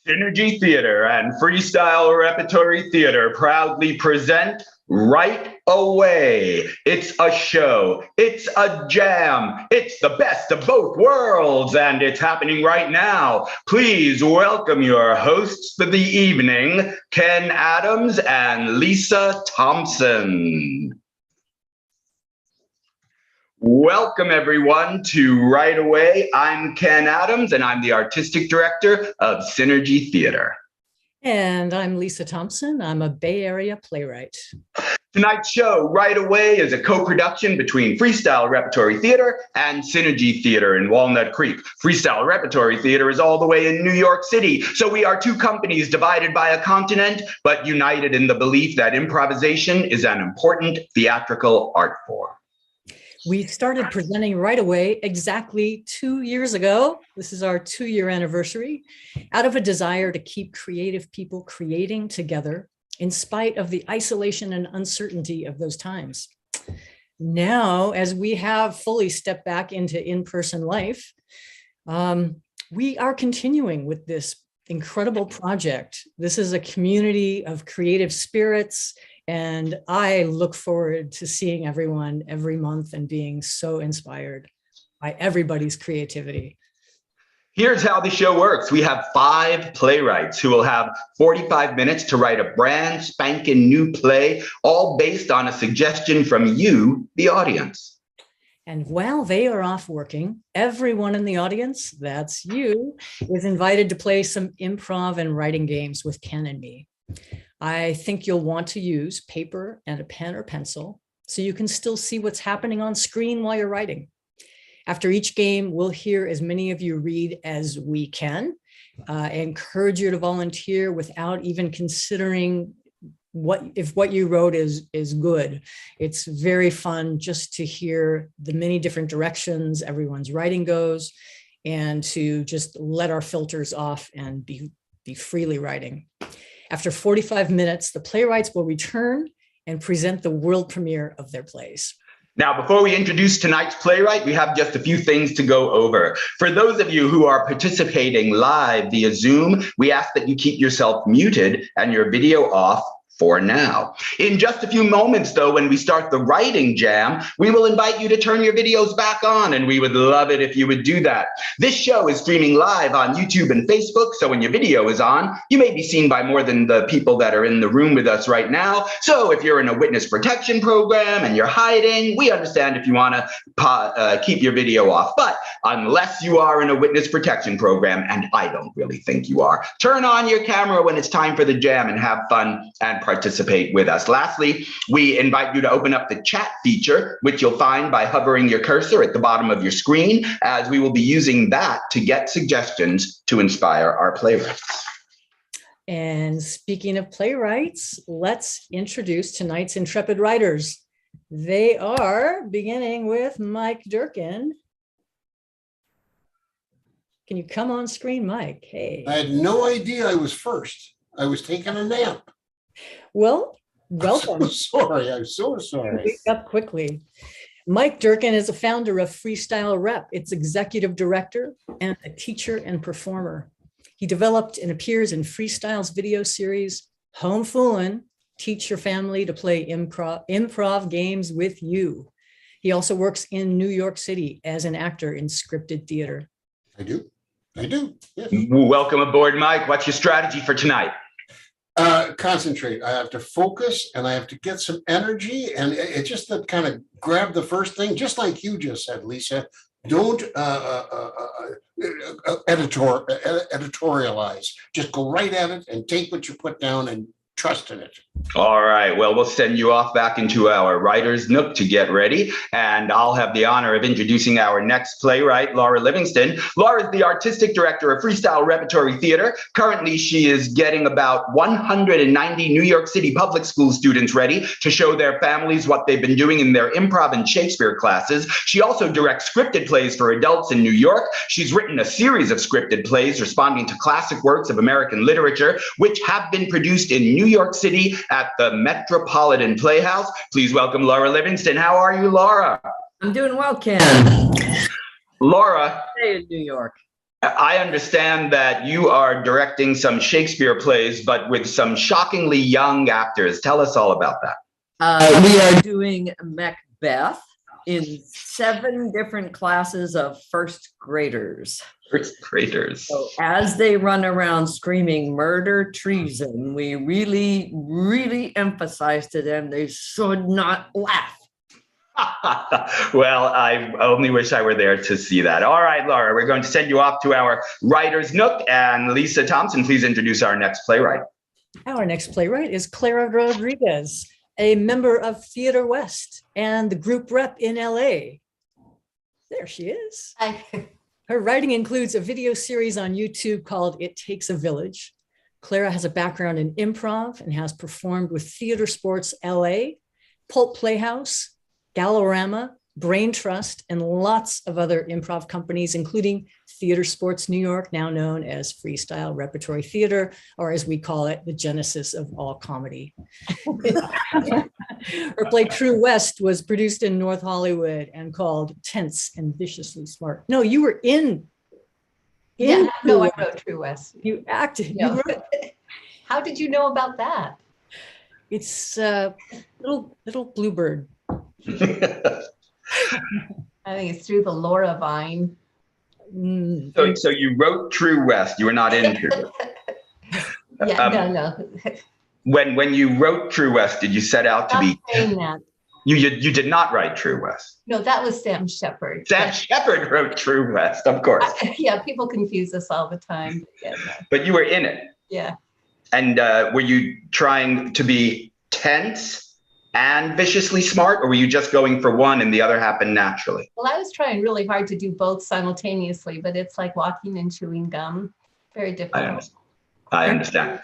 Synergy Theater and Freestyle Repertory Theater proudly present Right Away. It's a show, it's a jam, it's the best of both worlds, and it's happening right now. Please welcome your hosts for the evening, Ken Adams and Lisa Thompson. Welcome, everyone, to Right Away. I'm Ken Adams, and I'm the Artistic Director of Synergy Theater. And I'm Lisa Thompson. I'm a Bay Area playwright. Tonight's show, Right Away, is a co-production between Freestyle Repertory Theater and Synergy Theater in Walnut Creek. Freestyle Repertory Theater is all the way in New York City, so we are two companies divided by a continent, but united in the belief that improvisation is an important theatrical art form. We started presenting Right Away exactly 2 years ago. This is our 2-year anniversary, out of a desire to keep creative people creating together in spite of the isolation and uncertainty of those times. Now, as we have fully stepped back into in-person life, we are continuing with this incredible project. This is a community of creative spirits, and I look forward to seeing everyone every month and being so inspired by everybody's creativity. Here's how the show works. We have 5 playwrights who will have 45 minutes to write a brand spanking new play, all based on a suggestion from you, the audience. And while they are off working, everyone in the audience, that's you, is invited to play some improv and writing games with Ken and me. I think you'll want to use paper and a pen or pencil so you can still see what's happening on screen while you're writing. After each game, we'll hear as many of you read as we can. I encourage you to volunteer without even considering if what you wrote is good. It's very fun just to hear the many different directions everyone's writing goes, and to just let our filters off and be freely writing. After 45 minutes, the playwrights will return and present the world premiere of their plays. Now, before we introduce tonight's playwright, we have just a few things to go over. For those of you who are participating live via Zoom, we ask that you keep yourself muted and your video off for now. In just a few moments, though, when we start the writing jam, we will invite you to turn your videos back on, and we would love it if you would do that. This show is streaming live on YouTube and Facebook, so when your video is on, you may be seen by more than the people that are in the room with us right now. So if you're in a witness protection program and you're hiding, we understand if you want to keep your video off. But unless you are in a witness protection program, and I don't really think you are, turn on your camera when it's time for the jam and have fun and participate with us. Lastly, we invite you to open up the chat feature, which you'll find by hovering your cursor at the bottom of your screen, as we will be using that to get suggestions to inspire our playwrights. And speaking of playwrights, let's introduce tonight's intrepid writers. They are beginning with Mike Durkin. Can you come on screen, Mike? Hey. I had no idea I was first. I was taking a nap. Well, welcome. I'm so sorry. Wake up quickly. Mike Durkin is a founder of Freestyle Rep, its executive director and a teacher and performer. He developed and appears in Freestyle's video series, Home Foolin', Teach Your Family to Play Improv Games with You. He also works in New York City as an actor in scripted theater. I do. Yes. Welcome aboard, Mike. What's your strategy for tonight? Concentrate. I have to focus and I have to get some energy, and it's just to kind of grab the first thing, just like you just said, Lisa. Don't editorialize. Just go right at it and take what you put down and trust in it. All right. Well, we'll send you off back into our writer's nook to get ready. And I'll have the honor of introducing our next playwright, Laura Livingston. Laura is the artistic director of Freestyle Repertory Theater. Currently, she is getting about 190 New York City public school students ready to show their families what they've been doing in their improv and Shakespeare classes. She also directs scripted plays for adults in New York. She's written a series of scripted plays responding to classic works of American literature, which have been produced in New York City at the Metropolitan Playhouse. Please welcome Laura Livingston. How are you, Laura? I'm doing well, Ken. Laura. Hey, in New York. I understand that you are directing some Shakespeare plays, but with some shockingly young actors. Tell us all about that. We are doing Macbeth in 7 different classes of first graders. First graders. So as they run around screaming murder, treason, we really, really emphasize to them they should not laugh. Well, I only wish I were there to see that. All right, Laura, we're going to send you off to our Writer's Nook. And Lisa Thompson, please introduce our next playwright. Our next playwright is Clara Rodriguez, a member of Theater West and the group rep in LA. There she is. Hi. Her writing includes a video series on YouTube called It Takes a Village. Clara has a background in improv and has performed with Theater Sports LA, Pulp Playhouse, Galorama, Brain Trust, and lots of other improv companies, including Theater Sports New York, now known as Freestyle Repertory Theater, or as we call it, the genesis of all comedy. Her play True West was produced in North Hollywood and called Tense and Viciously Smart. No, you were in Yeah, no, True I West. wrote True West. You acted. Yeah. You wrote. How did you know about that? It's little bluebird. I think it's through the Laura Vine. So you wrote True West. You were not in True West. Yeah, no. When you wrote True West, did you set out to Stop be? saying that. You did not write True West. No, that was Sam Shepard. Sam Shepard wrote True West, of course. Yeah, people confuse us all the time. Yeah, no. But you were in it. Yeah. And were you trying to be tense and viciously smart, or were you just going for one and the other happened naturally? Well, I was trying really hard to do both simultaneously, but it's like walking and chewing gum. Very difficult. I understand.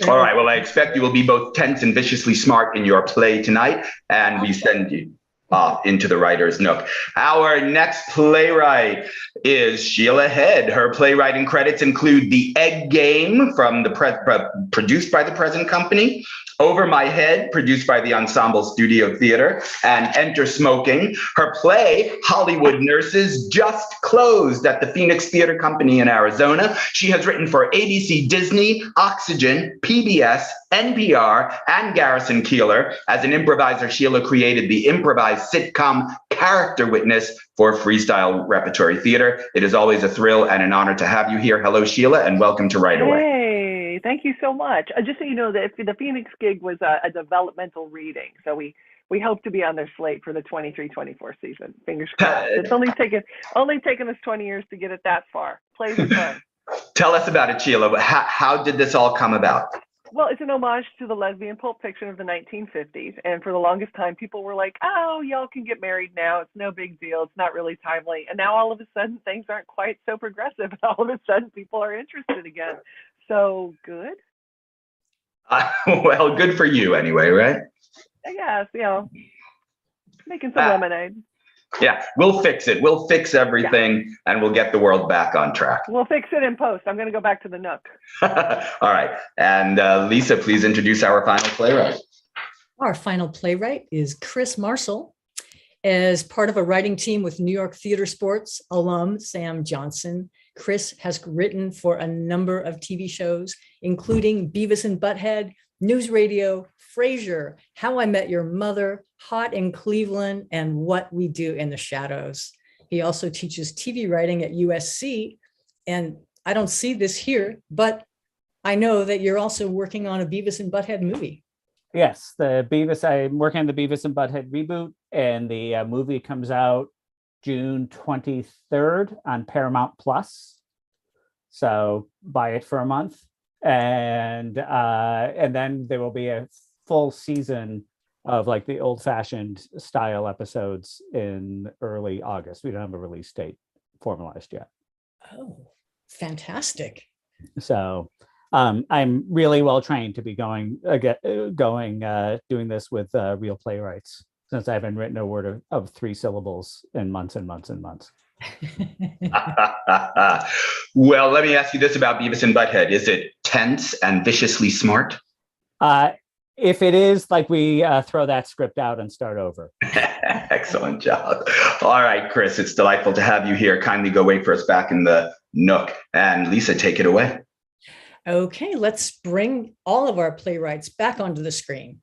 All right. Well, I expect you will be both tense and viciously smart in your play tonight, and we send you off into the Writer's Nook. Our next playwright is Sheila Head. Her playwriting credits include The Egg Game, from produced by the Present Company, Over My Head, produced by the Ensemble Studio Theater, and Enter Smoking. Her play, Hollywood Nurses, just closed at the Phoenix Theater Company in Arizona. She has written for ABC, Disney, Oxygen, PBS, NPR, and Garrison Keillor. As an improviser, Sheila created the improvised sitcom Character Witness for Freestyle Repertory Theater. It is always a thrill and an honor to have you here. Hello, Sheila, and welcome to Right Away. Hey, thank you so much. Just so you know, that the Phoenix gig was a developmental reading, so we hope to be on their slate for the 23-24 season. Fingers crossed. It's only taken us 20 years to get it that far. Plays are fun. Tell us about it, Sheila. How did this all come about? Well, it's an homage to the lesbian pulp fiction of the 1950s. And for the longest time, people were like, oh, y'all can get married now. It's no big deal. It's not really timely. And now all of a sudden, things aren't quite so progressive. And all of a sudden, people are interested again. So good. Well, good for you anyway, right? I guess, making some lemonade. Yeah, we'll fix it. We'll fix everything, and we'll get the world back on track. We'll fix it in post. I'm going to go back to the Nook. All right. And Lisa, please introduce our final playwright. Our final playwright is Chris Marshall. As part of a writing team with New York Theater Sports alum Sam Johnson, Chris has written for a number of TV shows, including Beavis and Butthead, News Radio, Frasier, How I Met Your Mother, Hot in Cleveland, and What We Do in the Shadows. He also teaches TV writing at USC. And I don't see this here, but I know that you're also working on a Beavis and Butthead movie. Yes, I'm working on the Beavis and Butthead reboot, and the movie comes out June 23rd on Paramount Plus. So buy it for a month. And then there will be a full season of like the old-fashioned style episodes in early August. We don't have a release date formalized yet. Oh, fantastic. So I'm really well trained to be doing this with real playwrights, since I haven't written a word of 3 syllables in months and months and months. Well, let me ask you this about Beavis and Butthead. Is it tense and viciously smart? If it is, like, we throw that script out and start over. Excellent job. All right, Chris, it's delightful to have you here. Kindly go wait for us back in the nook. And Lisa, take it away. Okay, let's bring all of our playwrights back onto the screen.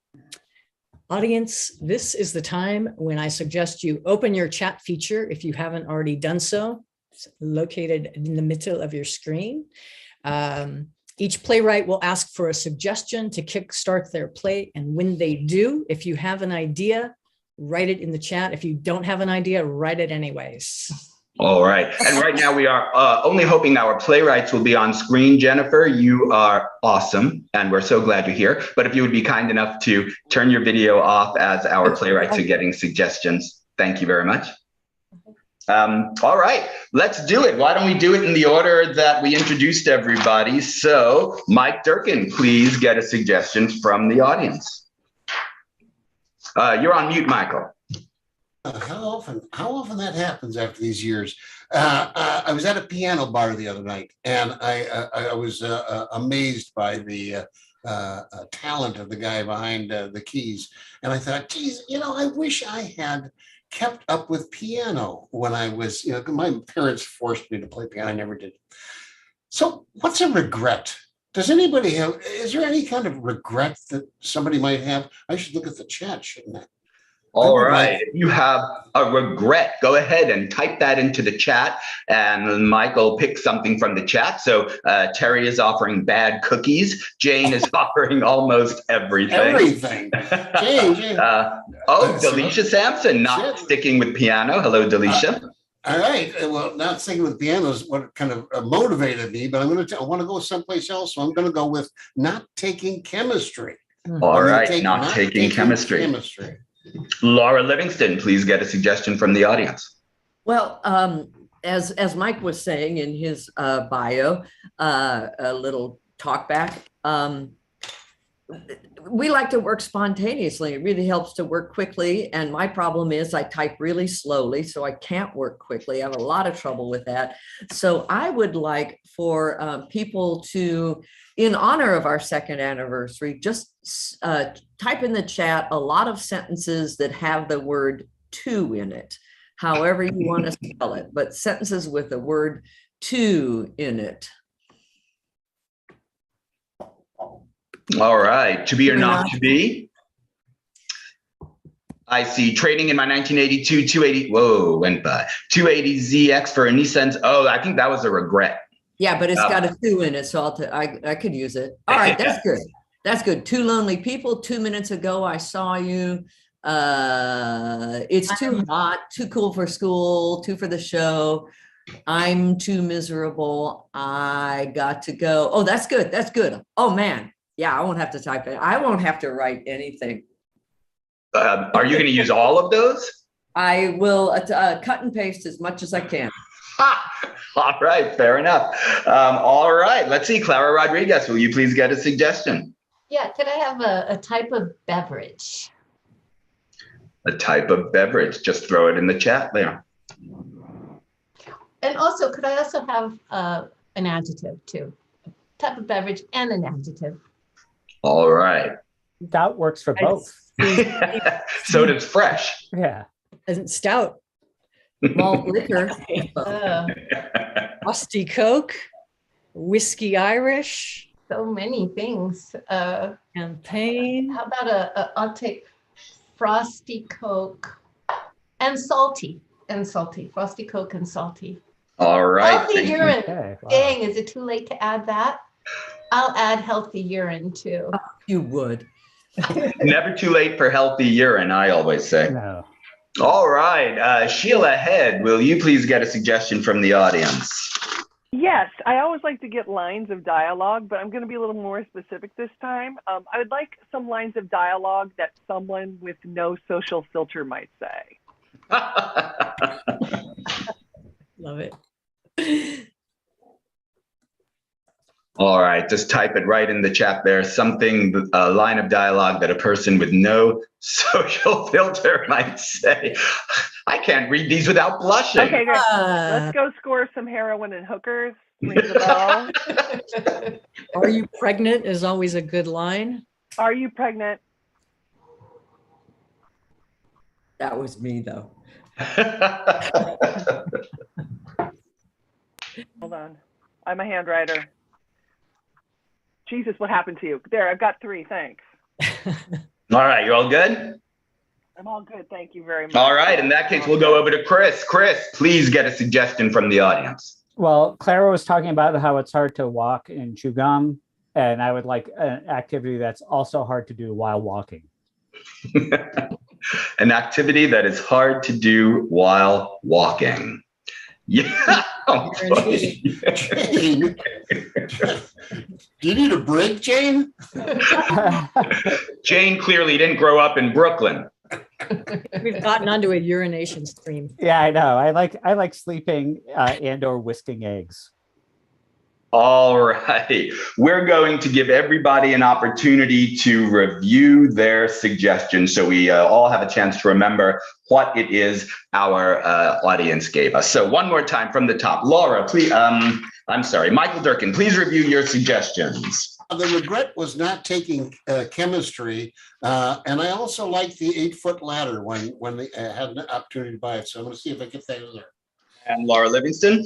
Audience, this is the time when I suggest you open your chat feature if you haven't already done so. It's located in the middle of your screen. Each playwright will ask for a suggestion to kickstart their play. And when they do, if you have an idea, write it in the chat. If you don't have an idea, write it anyways. All right. And right now we are only hoping our playwrights will be on screen. Jennifer, you are awesome. And we're so glad you're here. But if you would be kind enough to turn your video off as our playwrights are getting suggestions. Thank you very much. All right, let's do it. Why don't we do it in the order that we introduced everybody? So Mike Durkin, please get a suggestion from the audience. You're on mute, Michael. How often that happens after these years? I was at a piano bar the other night, and I was amazed by the talent of the guy behind the keys. And I thought, geez, I wish I had kept up with piano when I was, my parents forced me to play piano. I never did. So what's a regret? Does anybody have, is there any kind of regret that somebody might have? I should look at the chat, shouldn't I? All right. If you have a regret, go ahead and type that into the chat, and Michael pick something from the chat. So Terry is offering bad cookies. Jane is offering almost everything. Everything. Jane. Delisha Sampson, not sticking with piano. Hello, Delisha. All right. Well, not sticking with piano is what kind of motivated me, but I want to go someplace else. So I'm going to go with not taking chemistry. All right. Not taking chemistry. Laura Livingston, please get a suggestion from the audience. Well, as Mike was saying in his bio, a little talk back, we like to work spontaneously. It really helps to work quickly. And my problem is I type really slowly, so I can't work quickly. I have a lot of trouble with that. So I would like for people to, in honor of our second anniversary, just type in the chat a lot of sentences that have the word "to" in it, however you want to spell it, but sentences with the word "to" in it. All right, to be or not to be. I see trading in my 1982 280. Whoa, went by 280ZX for a Nissan. Oh, I think that was a regret. Yeah, but it's got a "to" in it, so I could use it. All right, that's good. That's good. Two lonely people. 2 minutes ago, I saw you. It's too hot, too cool for school, too for the show. I'm too miserable. I got to go. Oh, that's good. That's good. Oh, man. Yeah, I won't have to type it. I won't have to write anything. Are you going to use all of those? I will cut and paste as much as I can. All right, fair enough. All right, let's see. Clara Rodriguez, will you please get a suggestion? Yeah, could I have a type of beverage? A type of beverage. Just throw it in the chat there. And also, could I also have an adjective too? A type of beverage and an adjective. All right. That works for both. So does fresh. Yeah. Isn't stout. Malt liquor. Frosty Coke, whiskey Irish. So many things. Champagne. How about I'll take Frosty Coke and salty. Frosty Coke and salty. All right. Healthy urine. Okay, wow. Dang, is it too late to add that? I'll add healthy urine too. You would. Never too late for healthy urine, I always say. No. All right. Sheila Head, will you please get a suggestion from the audience? Yes, I always like to get lines of dialogue, but I'm going to be a little more specific this time. I would like some lines of dialogue that someone with no social filter might say. Love it. All right, just type it right in the chat there. Something, a line of dialogue that a person with no social filter might say. I can't read these without blushing. Okay, great. Let's go score some heroin and hookers. Rings the bell. Are you pregnant is always a good line. Are you pregnant? That was me, though. Hold on. I'm a handwriter. Jesus, what happened to you? There, I've got 3. Thanks. All right, you all good? I'm all good. Thank you very much. All right, in that case, we'll go over to Chris. Chris, please get a suggestion from the audience. Well, Clara was talking about how it's hard to walk in Chugam, and I would like an activity that's also hard to do while walking. An activity that is hard to do while walking. Yeah. Oh, Jane, do you need a break, Jane? Jane clearly didn't grow up in Brooklyn. We've gotten onto a urination stream. Yeah, I know. I like sleeping and or whisking eggs. All right. We're going to give everybody an opportunity to review their suggestions so we all have a chance to remember what it is our audience gave us. So one more time from the top. Laura, please, I'm sorry, Michael Durkin, please review your suggestions. The regret was not taking chemistry, and I also like the 8-foot ladder when they had an opportunity to buy it. So I'm going to see if I get that in there. And Laura Livingston.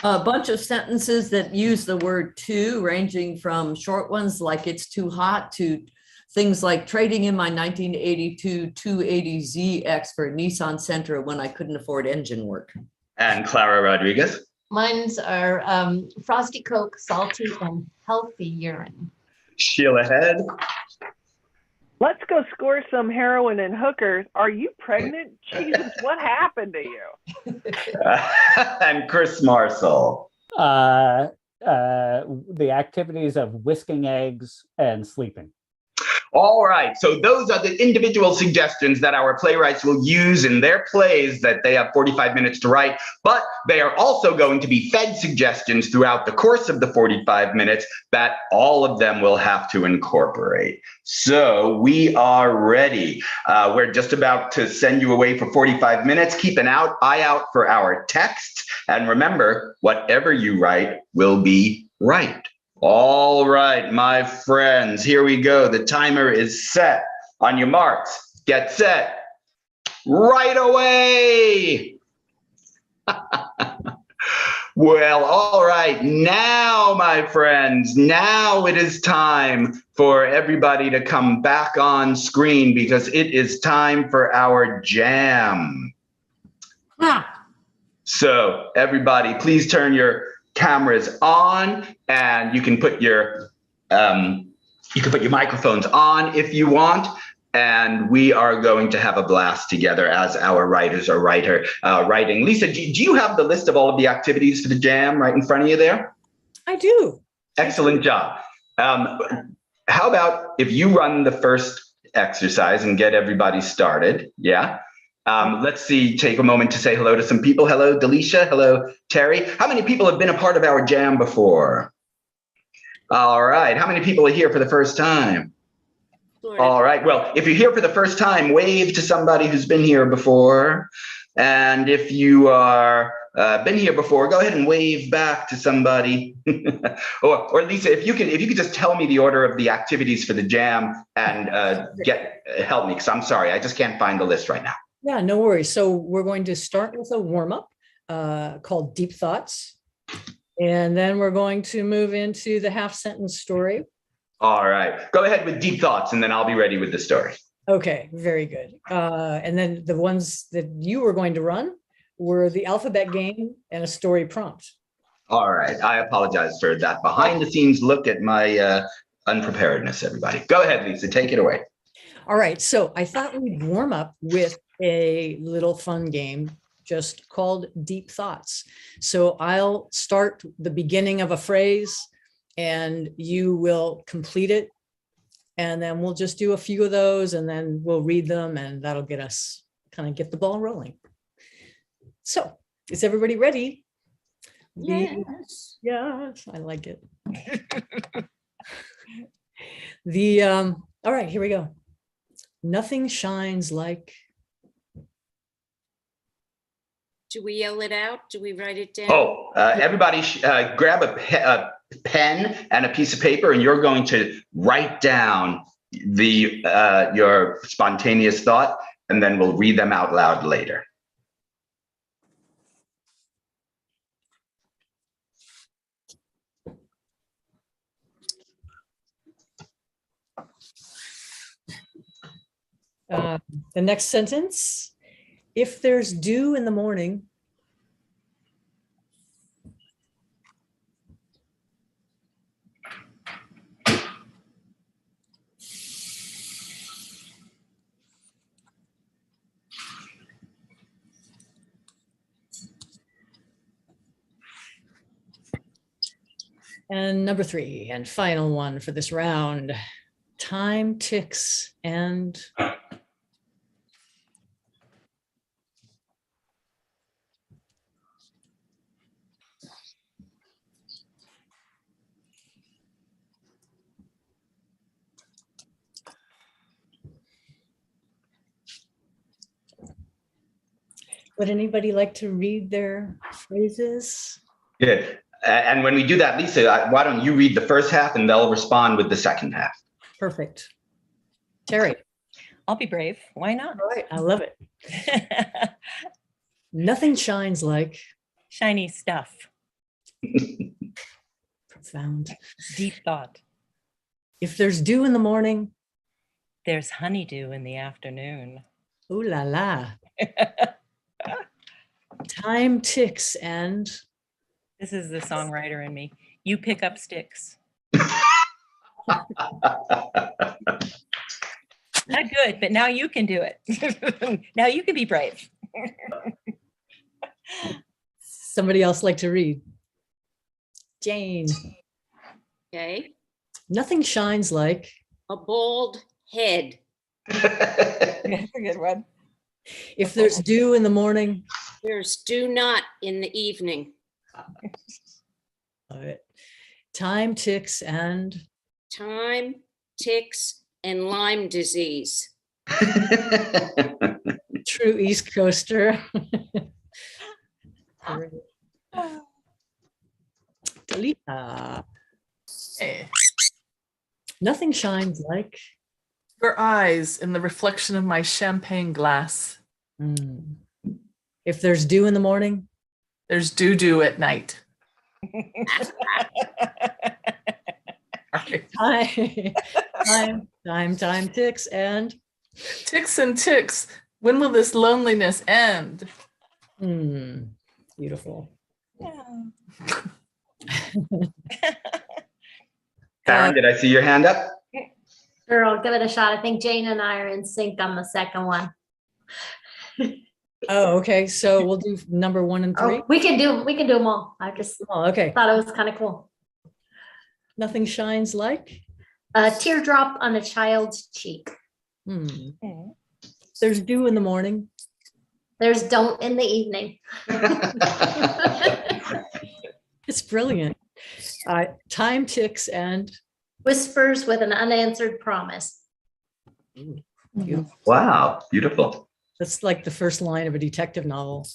A bunch of sentences that use the word to, ranging from short ones like it's too hot to things like trading in my 1982 280ZX for Nissan Sentra when I couldn't afford engine work. And Clara Rodriguez. Mine's are Frosty Coke, salty, and healthy urine. Sheila Head. Let's go score some heroin and hookers. Are you pregnant? Jesus, what happened to you? And Chris Marcel. The activities of whisking eggs and sleeping. All right, so those are the individual suggestions that our playwrights will use in their plays that they have 45 minutes to write, but they are also going to be fed suggestions throughout the course of the 45 minutes that all of them will have to incorporate. So we are ready. We're just about to send you away for 45 minutes. Keep an eye out for our text. And remember, whatever you write will be right. All right, my friends, here we go. The timer is set. On your marks, get set. Right away. Well, all right. Now, my friends, now it is time for everybody to come back on screen because it is time for our jam. So everybody, please turn your cameras on, and you can put your microphones on if you want, and we are going to have a blast together as our writers are writing. Lisa, do you have the list of all of the activities for the jam right in front of you there? I do. Excellent job. How about if you run the first exercise and get everybody started? Yeah. Let's see, take a moment to say hello to some people. Hello, Delisha. Hello, Terry. How many people have been a part of our jam before? All right. How many people are here for the first time? All right. Well, if you're here for the first time, wave to somebody who's been here before. And if you are been here before, go ahead and wave back to somebody. or Lisa, if you could just tell me the order of the activities for the jam and help me, because I'm sorry, I just can't find the list right now. Yeah, no worries. So we're going to start with a warm-up called Deep Thoughts. And then we're going to move into the half-sentence story. All right. Go ahead with Deep Thoughts, and then I'll be ready with the story. Okay, very good. And then the ones that you were going to run were the alphabet game and a story prompt. All right. I apologize for that behind-the-scenes look at my unpreparedness, everybody. Go ahead, Lisa. Take it away. All right. So I thought we'd warm up with a little fun game just called Deep Thoughts. So I'll start the beginning of a phrase and you will complete it. And then we'll just do a few of those and then we'll read them and that'll get us kind of get the ball rolling. So is everybody ready? Yes. Yes, I like it. All right, here we go. Nothing shines like. Do we yell it out? Do we write it down? Oh, everybody grab a pen and a piece of paper, and you're going to write down your spontaneous thought, and then we'll read them out loud later. The next sentence, if there's dew in the morning, and number 3 and final one for this round, time ticks and would anybody like to read their phrases? Good. And when we do that, Lisa, why don't you read the first half and they'll respond with the second half. Perfect. Terry. I'll be brave. Why not? All right, I love it. Nothing shines like Shiny stuff. profound. Deep thought. If there's dew in the morning, There's honeydew in the afternoon. ooh la la. Time ticks and This is the songwriter in me. You pick up sticks. Not good, but now you can do it. Now you can be brave. somebody else like to read. Jane. Okay. Nothing shines like A bald head. That's a good one. if there's dew in the morning. There's do not in the evening. Love it. Time ticks and Time, ticks, and Lyme disease. true East Coaster. Talita. Hey, Nothing shines like your eyes in the reflection of my champagne glass. if there's dew in the morning. There's doo-doo at night. Time ticks and Ticks and ticks. When will this loneliness end? beautiful. Karen, did I see your hand up? Sure, I'll give it a shot. I think Jane and I are in sync on the second one. Oh, okay. So we'll do number 1 and 3. Oh, we can do them all. I just Oh, okay. thought it was kind of cool. Nothing shines like. A teardrop on a child's cheek. There's dew in the morning. There's don't in the evening. It's brilliant. Time ticks and Whispers with an unanswered promise. beautiful. Wow, beautiful. That's like the first line of a detective novel.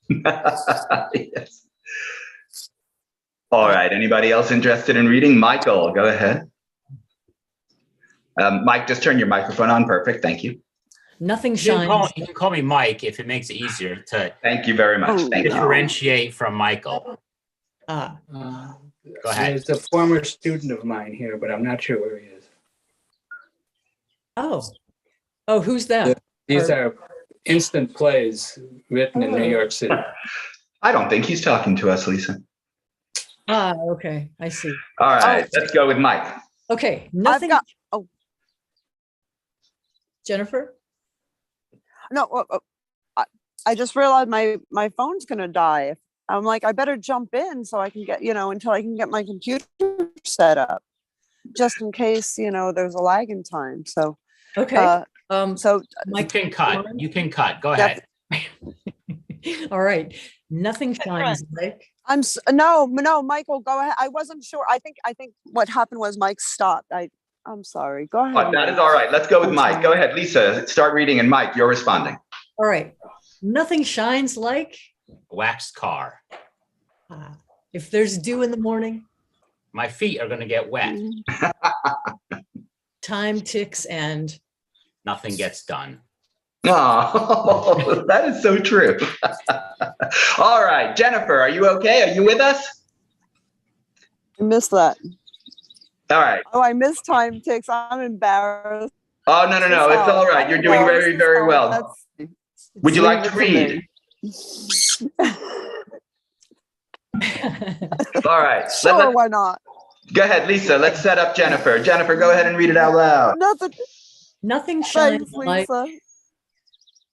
Yes. All right, anybody else interested in reading? Michael, go ahead. Mike, just turn your microphone on. Perfect, thank you. Nothing You can shines. you can call me Mike if it makes it easier to Thank you very much. Thank you. differentiate from Michael. Ah, Go ahead. There's a former student of mine here, but I'm not sure where he is. oh, who's that? These are instant plays written in New York City. I don't think he's talking to us, Lisa. Ah, okay, I see. All right, let's go with Mike. Okay, nothing. Jennifer? No, I just realized my phone's gonna die. I'm like, I better jump in so I can get, until I can get my computer set up, just in case, there's a lag in time. So, okay. So You can cut. You can cut. Go ahead. All right. Nothing shines like. No, Michael, go ahead. I wasn't sure. I think what happened was Mike stopped. I'm sorry. Go ahead. Oh, that is all right. Let's go with Mike. Go ahead, Lisa. Start reading, and Mike, you're responding. All right. Nothing shines like. Waxed car. If there's dew in the morning. My feet are going to get wet. Time ticks and. Nothing gets done. Oh, that is so true. All right, Jennifer, are you okay? Are you with us? I missed that. All right. Oh, I missed time ticks. I'm embarrassed. Oh, no, no, no. It's all right. You're doing very, very well. Would you like to read? All right. Sure, why not? Go ahead, Lisa. Let's set up Jennifer. Jennifer, go ahead and read it out loud. Nothing shines Thanks, like. Lisa.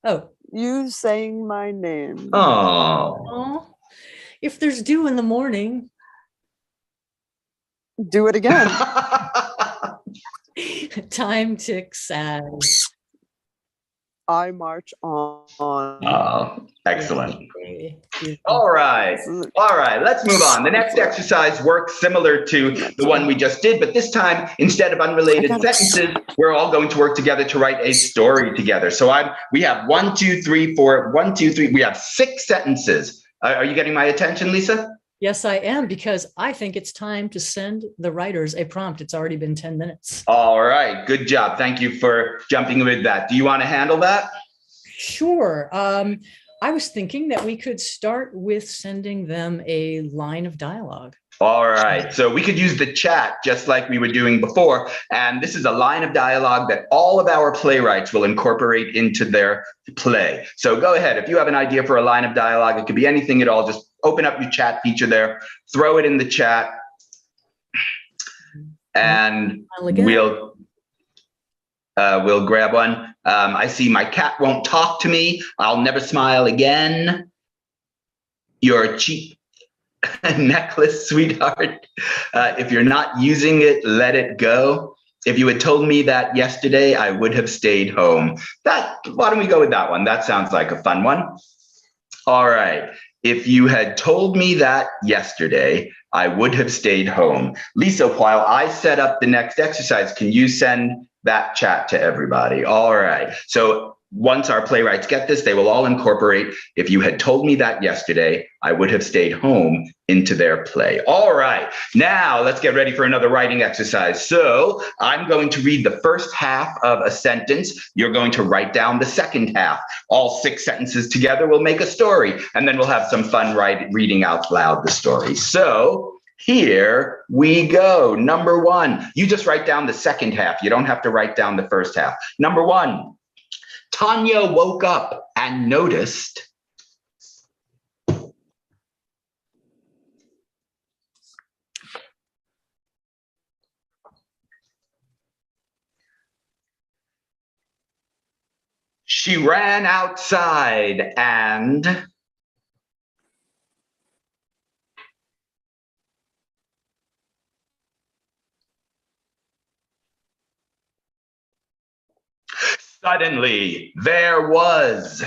Oh. You saying my name. Oh. If there's dew in the morning. Do it again. Time ticks as I march on. Oh, excellent. All right. All right. Let's move on. The next exercise works similar to the one we just did, but this time, instead of unrelated sentences, we're all going to work together to write a story together. So we have 1, 2, 3, 4, 1, 2, 3. We have 6 sentences. Are you getting my attention, Lisa? Yes, I am, because I think it's time to send the writers a prompt. It's already been 10 minutes. All right. Good job. Thank you for jumping with that. Do you want to handle that? Sure. I was thinking that we could start with sending them a line of dialogue. All right. So we could use the chat just like we were doing before. And this is a line of dialogue that all of our playwrights will incorporate into their play. So go ahead. If you have an idea for a line of dialogue, it could be anything at all. Just open up your chat feature there, throw it in the chat, and we'll grab one. I see my cat won't talk to me. I'll never smile again. Your cheap necklace, sweetheart. If you're not using it, let it go. If you had told me that yesterday, I would have stayed home. Why don't we go with that one? That sounds like a fun one. All right. If you had told me that yesterday, I would have stayed home. Lisa, while I set up the next exercise, can you send that chat to everybody? All right. So once our playwrights get this, they will all incorporate, if you had told me that yesterday, I would have stayed home, into their play. All right. Now let's get ready for another writing exercise. So I'm going to read the first half of a sentence. You're going to write down the second half. All 6 sentences together will make a story, and then we'll have some fun reading out loud the story. So here we go. Number 1, you just write down the second half. You don't have to write down the first half. Number 1, Tanya woke up and noticed she ran outside and suddenly there was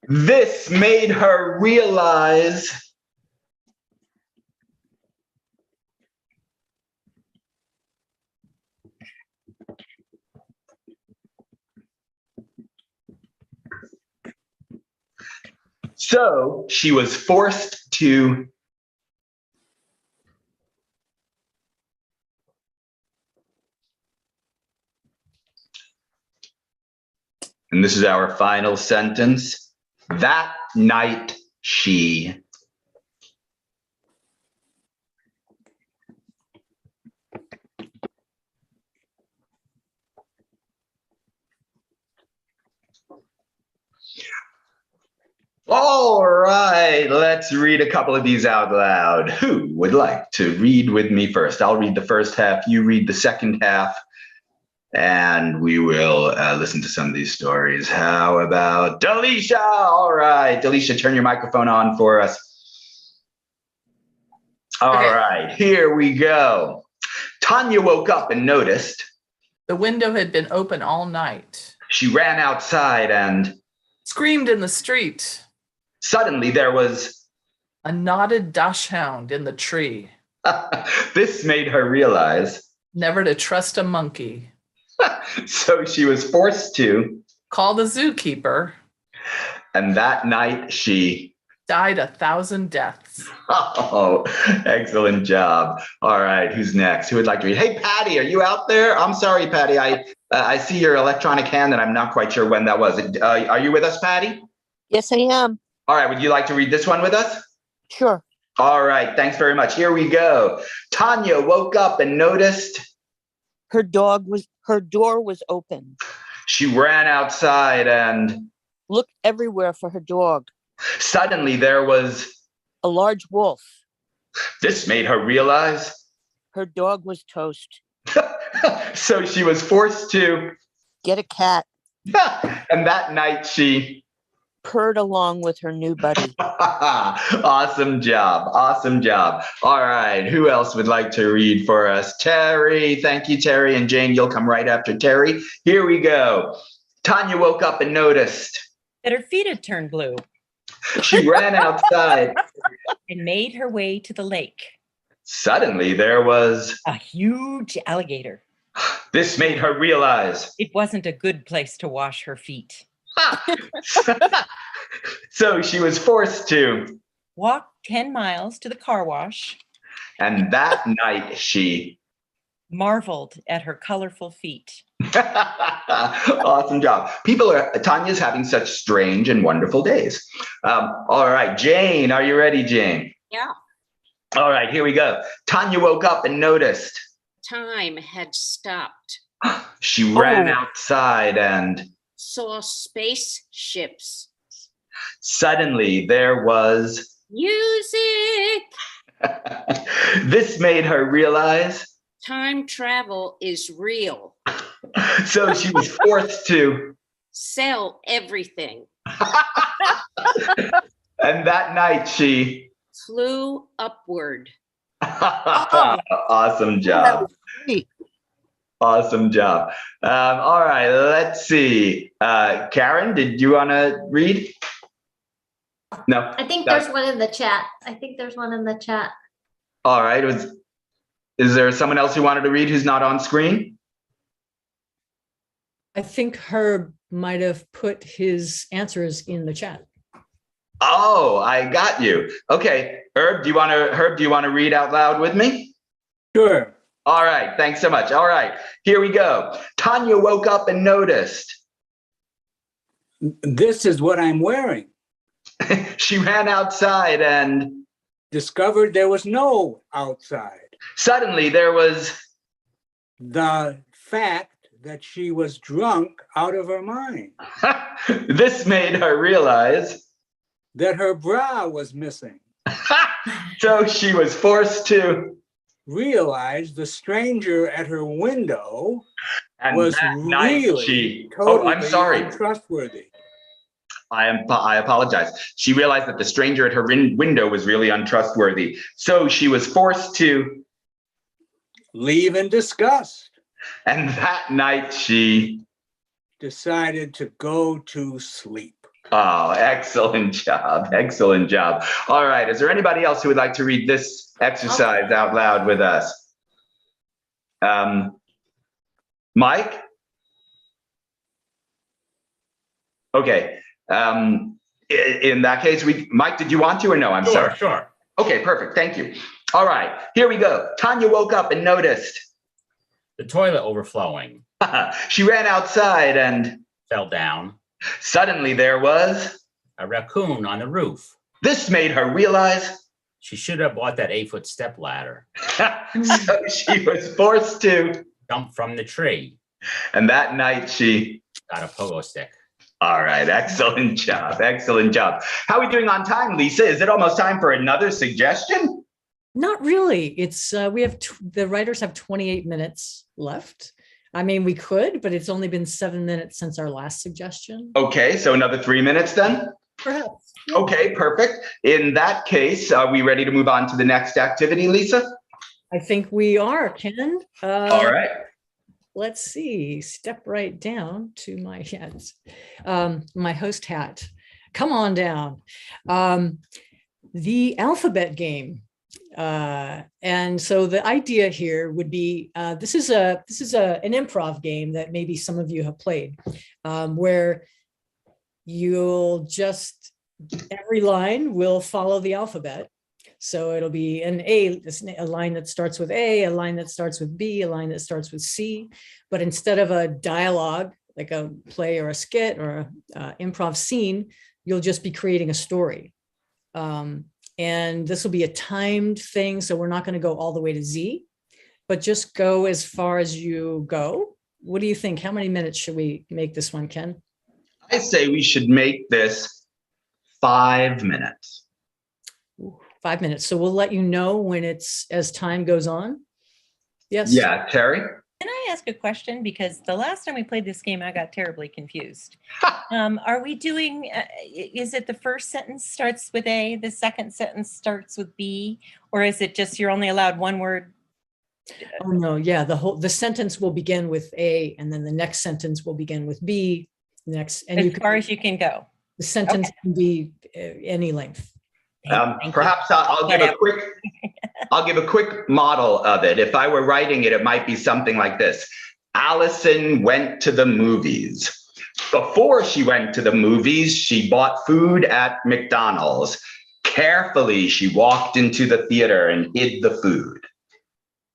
this made her realize so she was forced to and this is our final sentence. That night she All right, let's read a couple of these out loud. Who would like to read with me first? I'll read the first half, you read the second half, and we will listen to some of these stories. How about Delisha? All right, Delisha, turn your microphone on for us. All right, here we go. Tanya woke up and noticed the window had been open all night. She ran outside and screamed in the street. Suddenly there was a knotted dachshund in the tree. This made her realize never to trust a monkey. So she was forced to call the zookeeper. And that night she died 1,000 deaths. Oh, excellent job. All right, who's next? Who would like to read? Hey, Patty, are you out there? I'm sorry, Patty. I see your electronic hand and I'm not quite sure when that was. Are you with us, Patty? Yes, I am. All right, would you like to read this one with us? Sure. All right, thanks very much. Here we go. Tanya woke up and noticed her door was open. she ran outside and Looked everywhere for her dog. suddenly there was, A large wolf. this made her realize, Her dog was toast. so she was forced to, Get a cat. and that night she, Purred along with her new buddy. awesome job. Awesome job. All right. Who else would like to read for us? Terry. Thank you, Terry. And Jane, you'll come right after Terry. Here we go. Tanya woke up and noticed That her feet had turned blue she ran outside. and made her way to the lake. Suddenly there was, A huge alligator. this made her realize. It wasn't a good place to wash her feet. So she was forced to, Walk 10 miles to the car wash, and that night she, marveled at her colorful feet. awesome job. Tanya's having such strange and wonderful days. All right, Jane, are you ready, Jane? Yeah. All right, here we go. Tanya woke up and noticed Time had stopped. she ran outside and Saw spaceships. suddenly there was, Music. this made her realize, Time travel is real. so she was forced to, Sell everything. and that night she, Flew upward. awesome job. Awesome job. All right, let's see. Karen, did you want to read? No. I think there's one in the chat. All right. Is there someone else who wanted to read who's not on screen? I think Herb might have put his answers in the chat. Oh, I got you. Okay, Herb, do you want to read out loud with me? Sure. All right, thanks so much. All right, here we go. Tanya woke up and noticed. This is what I'm wearing. She ran outside and discovered there was no outside. Suddenly there was the fact that she was drunk out of her mind. This made her realize that her bra was missing. So she was forced to realize the stranger at her window and was that night really totally I'm sorry. untrustworthy. I apologize. She realized that the stranger at her window was really untrustworthy. So she was forced to leave in disgust. And that night she decided to go to sleep. Oh, excellent job. Excellent job. All right. Is there anybody else who would like to read this exercise out loud with us? Mike? Okay. In that case, Mike, did you want to or no? I'm sorry. Sure. Okay, perfect. Thank you. All right, here we go. Tanya woke up and noticed the toilet overflowing. She ran outside and fell down. Suddenly there was a raccoon on the roof. This made her realize she should have bought that 8-foot step ladder. So she was forced to jump from the tree. And that night she got a pogo stick. All right, excellent job. Excellent job. How are we doing on time, Lisa? Is it almost time for another suggestion? Not really. It's we have the writers have 28 minutes left. I mean, we could, but it's only been 7 minutes since our last suggestion. Okay, so another 3 minutes then? Perhaps. Okay, perfect. In that case, are we ready to move on to the next activity, Lisa? I think we are, Ken. All right. Let's see. Step right down to my my host hat. Come on down. The alphabet game. And so the idea here would be this is an improv game that maybe some of you have played, where you'll just every line will follow the alphabet. So it'll be a line that starts with A, a line that starts with B, a line that starts with C. But instead of a dialogue, like a play or a skit or an improv scene, you'll just be creating a story. And this will be a timed thing. So we're not going to go all the way to Z, but just go as far as you go. What do you think? How many minutes should we make this one, Ken? I say we should make this 5 minutes. 5 minutes. So we'll let you know when it's as time goes on. Yes. Yeah, Terry? Can I ask a question? Because the last time we played this game, I got terribly confused. Are we doing, is it the first sentence starts with A, the second sentence starts with B, or is it just you're only allowed one word? Oh no, yeah, the sentence will begin with A, and then the next sentence will begin with B. Next, and As far as you can go. The sentence can be any length. Perhaps I'll give a quick model of it. If I were writing it, it might be something like this. Allison went to the movies. Before she went to the movies, she bought food at McDonald's. Carefully, she walked into the theater and hid the food.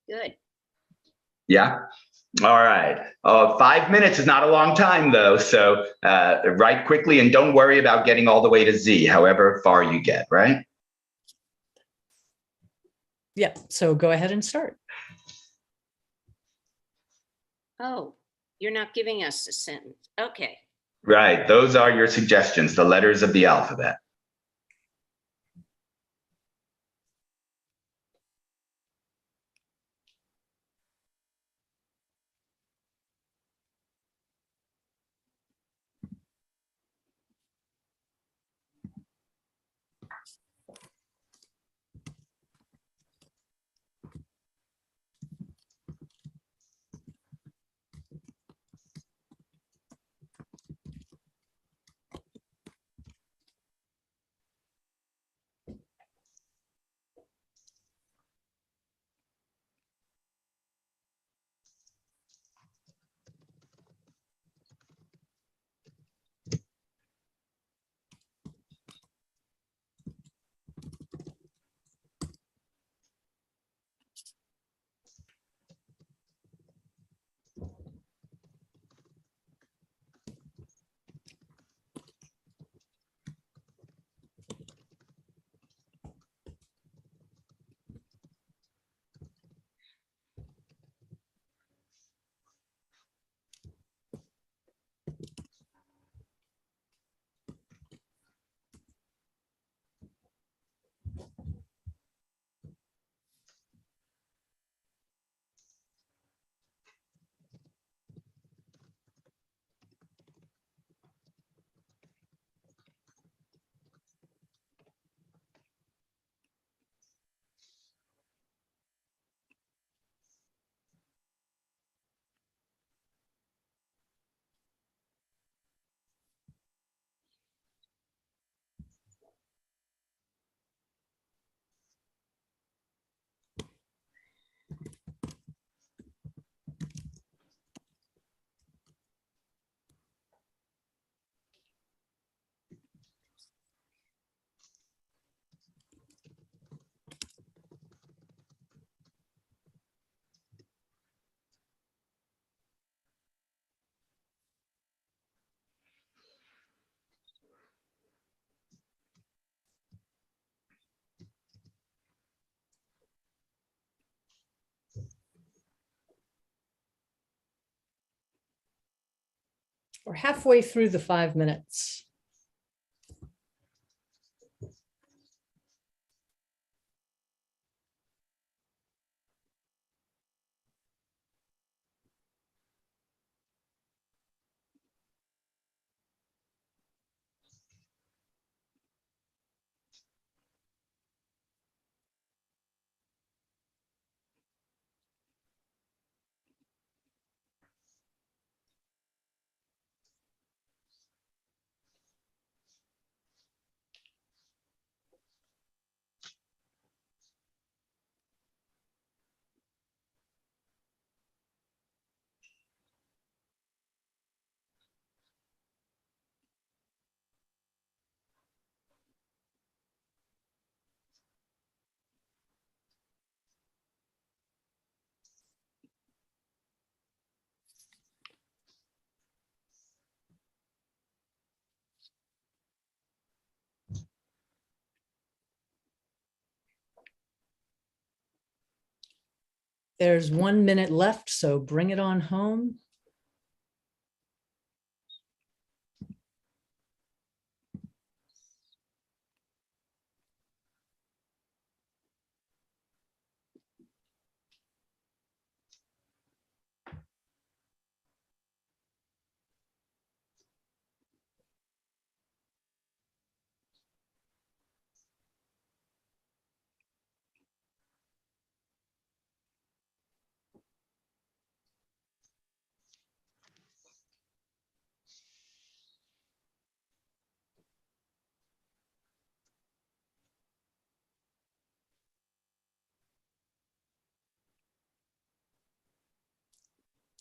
Good. Yeah. All right. 5 minutes is not a long time, though. So write quickly and don't worry about getting all the way to Z, however far you get, right? Yeah. So go ahead and start. Oh, you're not giving us a sentence. Okay. Right. Those are your suggestions, the letters of the alphabet. We're halfway through the 5 minutes. There's 1 minute left, so bring it on home.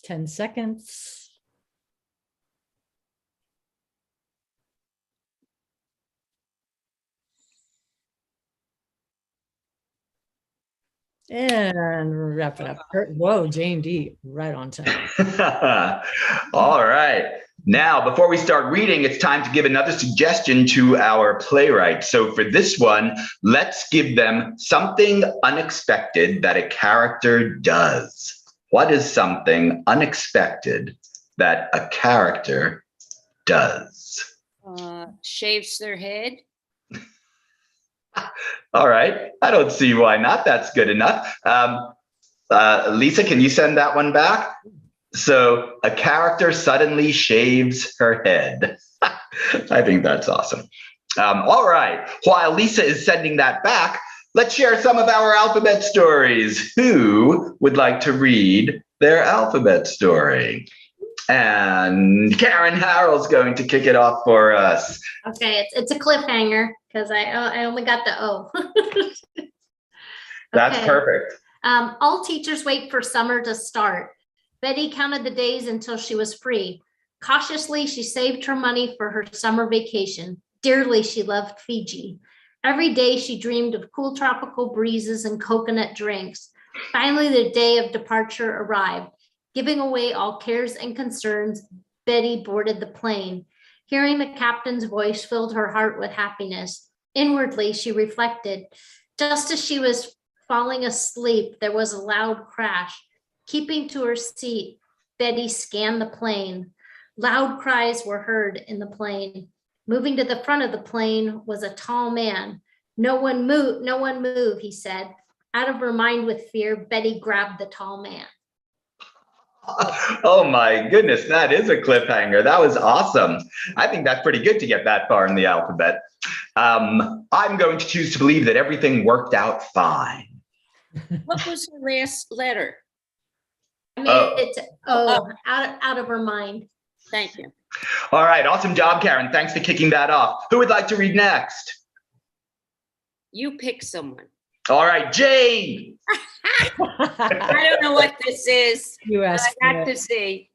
Ten seconds. And wrap it up. Whoa, Jane D, right on time. All right. Now, before we start reading, it's time to give another suggestion to our playwright. So for this one, let's give them something unexpected that a character does. What is something unexpected that a character does? Shaves their head. All right. I don't see why not. That's good enough. Lisa, can you send that one back? So a character suddenly shaves her head. I think that's awesome. All right. While Lisa is sending that back, let's share some of our alphabet stories. Who would like to read their alphabet story? And Karen Harrell's going to kick it off for us. Okay, it's a cliffhanger because I only got the O. That's Okay. perfect. All teachers wait for summer to start. Betty counted the days until she was free. Cautiously, she saved her money for her summer vacation. Dearly, she loved Fiji. Every day, she dreamed of cool tropical breezes and coconut drinks. Finally, the day of departure arrived. Giving away all cares and concerns, Betty boarded the plane. Hearing the captain's voice filled her heart with happiness. Inwardly, she reflected. Just as she was falling asleep, there was a loud crash. Keeping to her seat, Betty scanned the plane. Loud cries were heard in the plane. Moving to the front of the plane was a tall man. No one move, he said. Out of her mind with fear, Betty grabbed the tall man. Oh my goodness, that is a cliffhanger. That was awesome. I think that's pretty good to get that far in the alphabet. I'm going to choose to believe that everything worked out fine. What was the last letter? I mean, it's out of her mind. Thank you. All right, awesome job, Karen. Thanks for kicking that off. Who would like to read next? You pick someone. All right, Jane. I don't know what this is. You but asked I for got it. to say,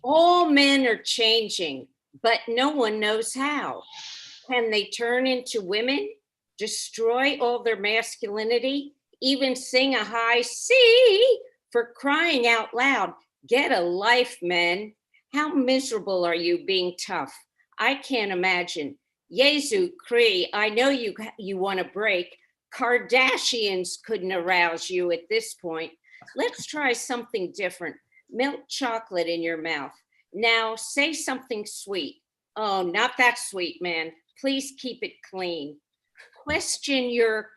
all men are changing, but no one knows how. Can they turn into women, destroy all their masculinity, even sing a high C? For crying out loud, get a life, men. How miserable are you being tough? I can't imagine. Jesu Cree, I know you want to break. Kardashians couldn't arouse you at this point. Let's try something different. Milk chocolate in your mouth. Now say something sweet. Oh, not that sweet, man. Please keep it clean. Question your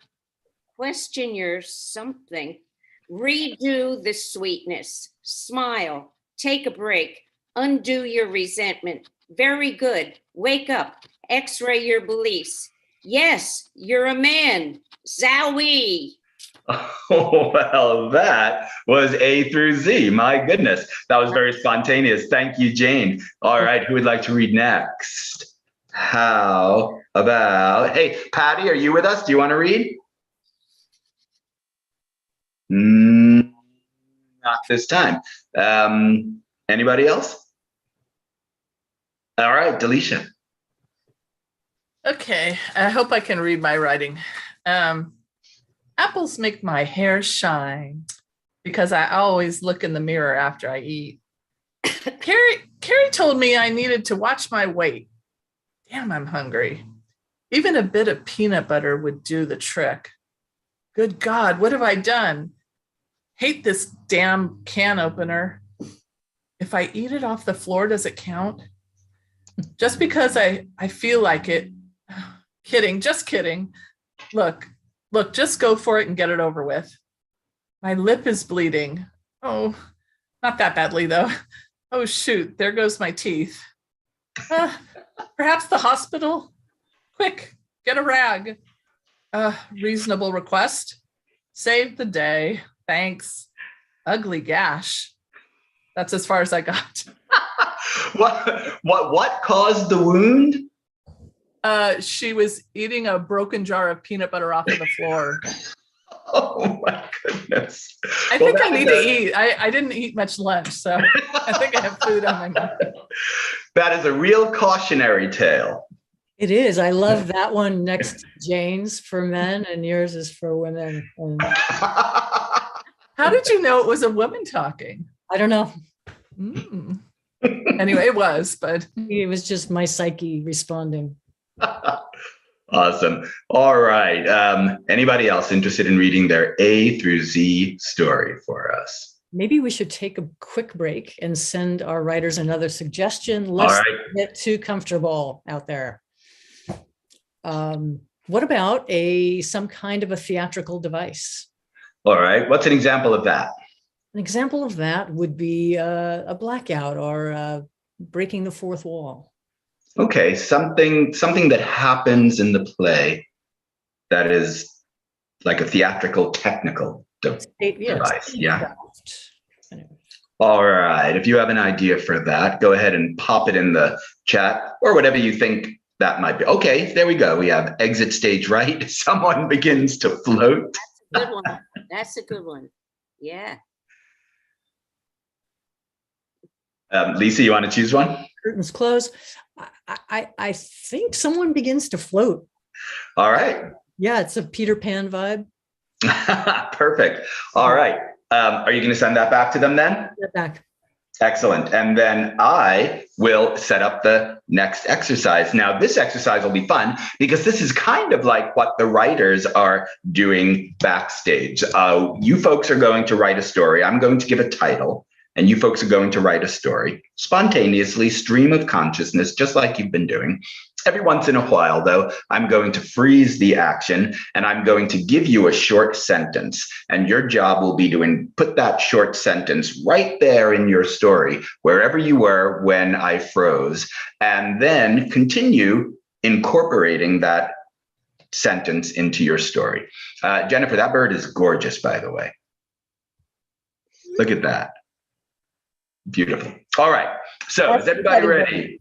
something. Redo the sweetness. Smile. Take a break. Undo your resentment. Very good. Wake up. X-ray your beliefs. Yes, you're a man. Zowie. Oh, well, that was A through Z. My goodness, that was very spontaneous. Thank you, Jane. All right, who would like to read next? How about, hey, Patty, are you with us? Do you want to read? Not this time. Anybody else? All right, Delisha. Okay, I hope I can read my writing. Apples make my hair shine because I always look in the mirror after I eat. Carrie told me I needed to watch my weight. Damn, I'm hungry. Even a bit of peanut butter would do the trick. Good God, what have I done? hate this damn can opener. If I eat it off the floor, does it count? Just because I feel like it. Kidding, just kidding. Look, just go for it and get it over with. My lip is bleeding. Oh, not that badly though. Oh shoot, there goes my teeth. Perhaps the hospital? Quick, get a rag. Reasonable request. Save the day. Thanks. Ugly gash. That's as far as I got. What caused the wound? She was eating a broken jar of peanut butter off of the floor. Oh my goodness. I think I need to eat. I didn't eat much lunch, so I think I have food on my mouth. That is a real cautionary tale. It is. I love that one next to Jane's for men, and yours is for women. And how did you know it was a woman talking? I don't know. Anyway, it was, but it was just my psyche responding. Awesome. All right. Anybody else interested in reading their A through Z story for us? Maybe we should take a quick break and send our writers another suggestion. Let's get too comfortable out there. What about some kind of a theatrical device? All right. What's an example of that? An example of that would be a blackout or breaking the fourth wall. Okay, something that happens in the play that is like a theatrical technical device. Yeah. All right. If you have an idea for that, go ahead and pop it in the chat or whatever you think that might be. Okay, there we go. We have exit stage right. Someone begins to float. That's a good one. That's a good one. Yeah. Lisa, you want to choose one? Curtains close. I think someone begins to float. All right. Yeah, it's a Peter Pan vibe. Perfect. All right. Are you going to send that back to them then? Back. Excellent. And then I will set up the next exercise. Now, this exercise will be fun because this is kind of like what the writers are doing backstage. You folks are going to write a story. I'm going to give a title. And you folks are going to write a story spontaneously, stream of consciousness, just like you've been doing. Every once in a while, though, I'm going to freeze the action and I'm going to give you a short sentence. And your job will be to put that short sentence right there in your story, wherever you were when I froze, and then continue incorporating that sentence into your story. Jennifer, that bird is gorgeous, by the way. Look at that. Beautiful. All right. So is everybody ready?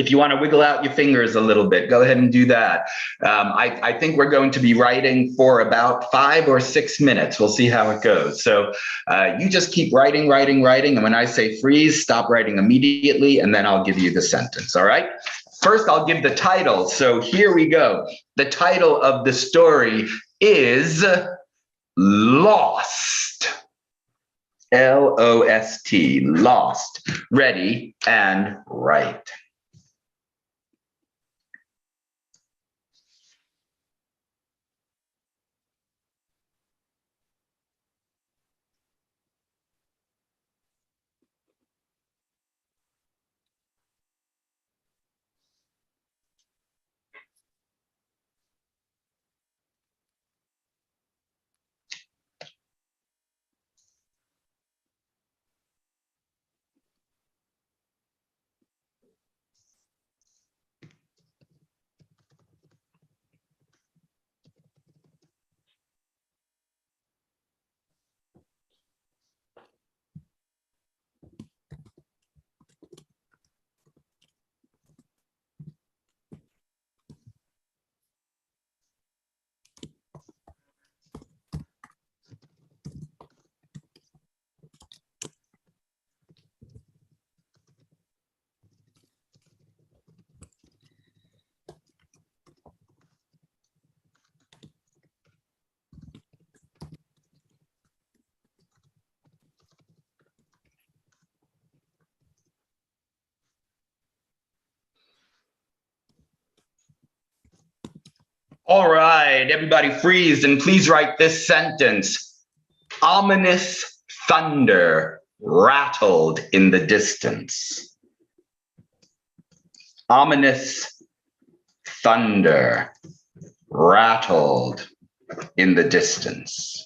If you want to wiggle out your fingers a little bit, go ahead and do that. I think we're going to be writing for about 5 or 6 minutes. We'll see how it goes. So you just keep writing. And when I say freeze, stop writing immediately, and then I'll give you the sentence. All right. First, I'll give the title. So here we go. The title of the story is Lost. L-O-S-T, Lost. Ready and write. All right, everybody freeze and please write this sentence. Ominous thunder rattled in the distance. Ominous thunder rattled in the distance.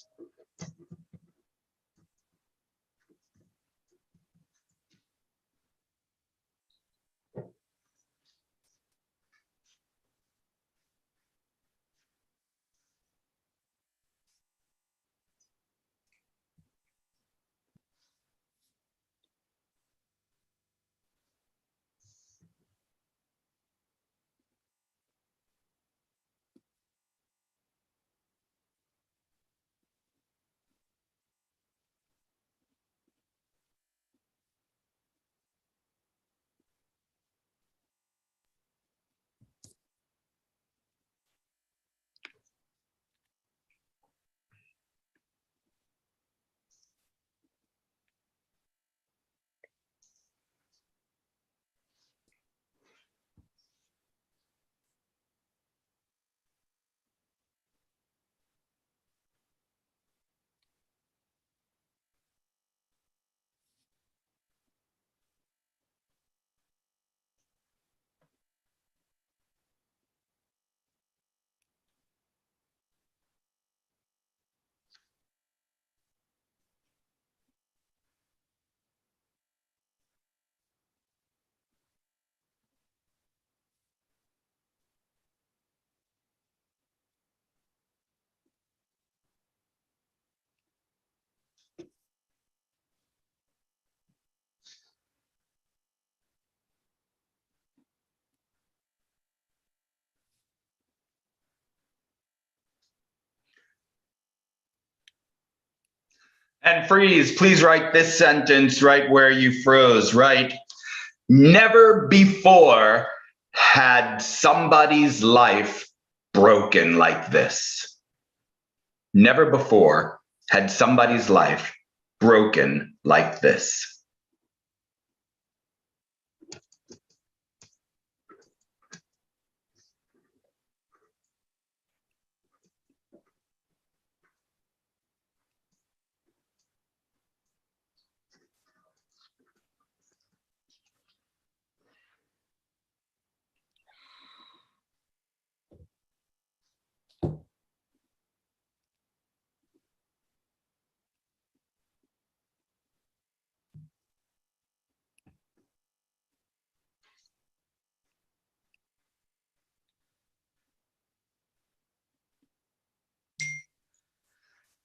And freeze, please write this sentence right where you froze, right? Never before had somebody's life broken like this. Never before had somebody's life broken like this.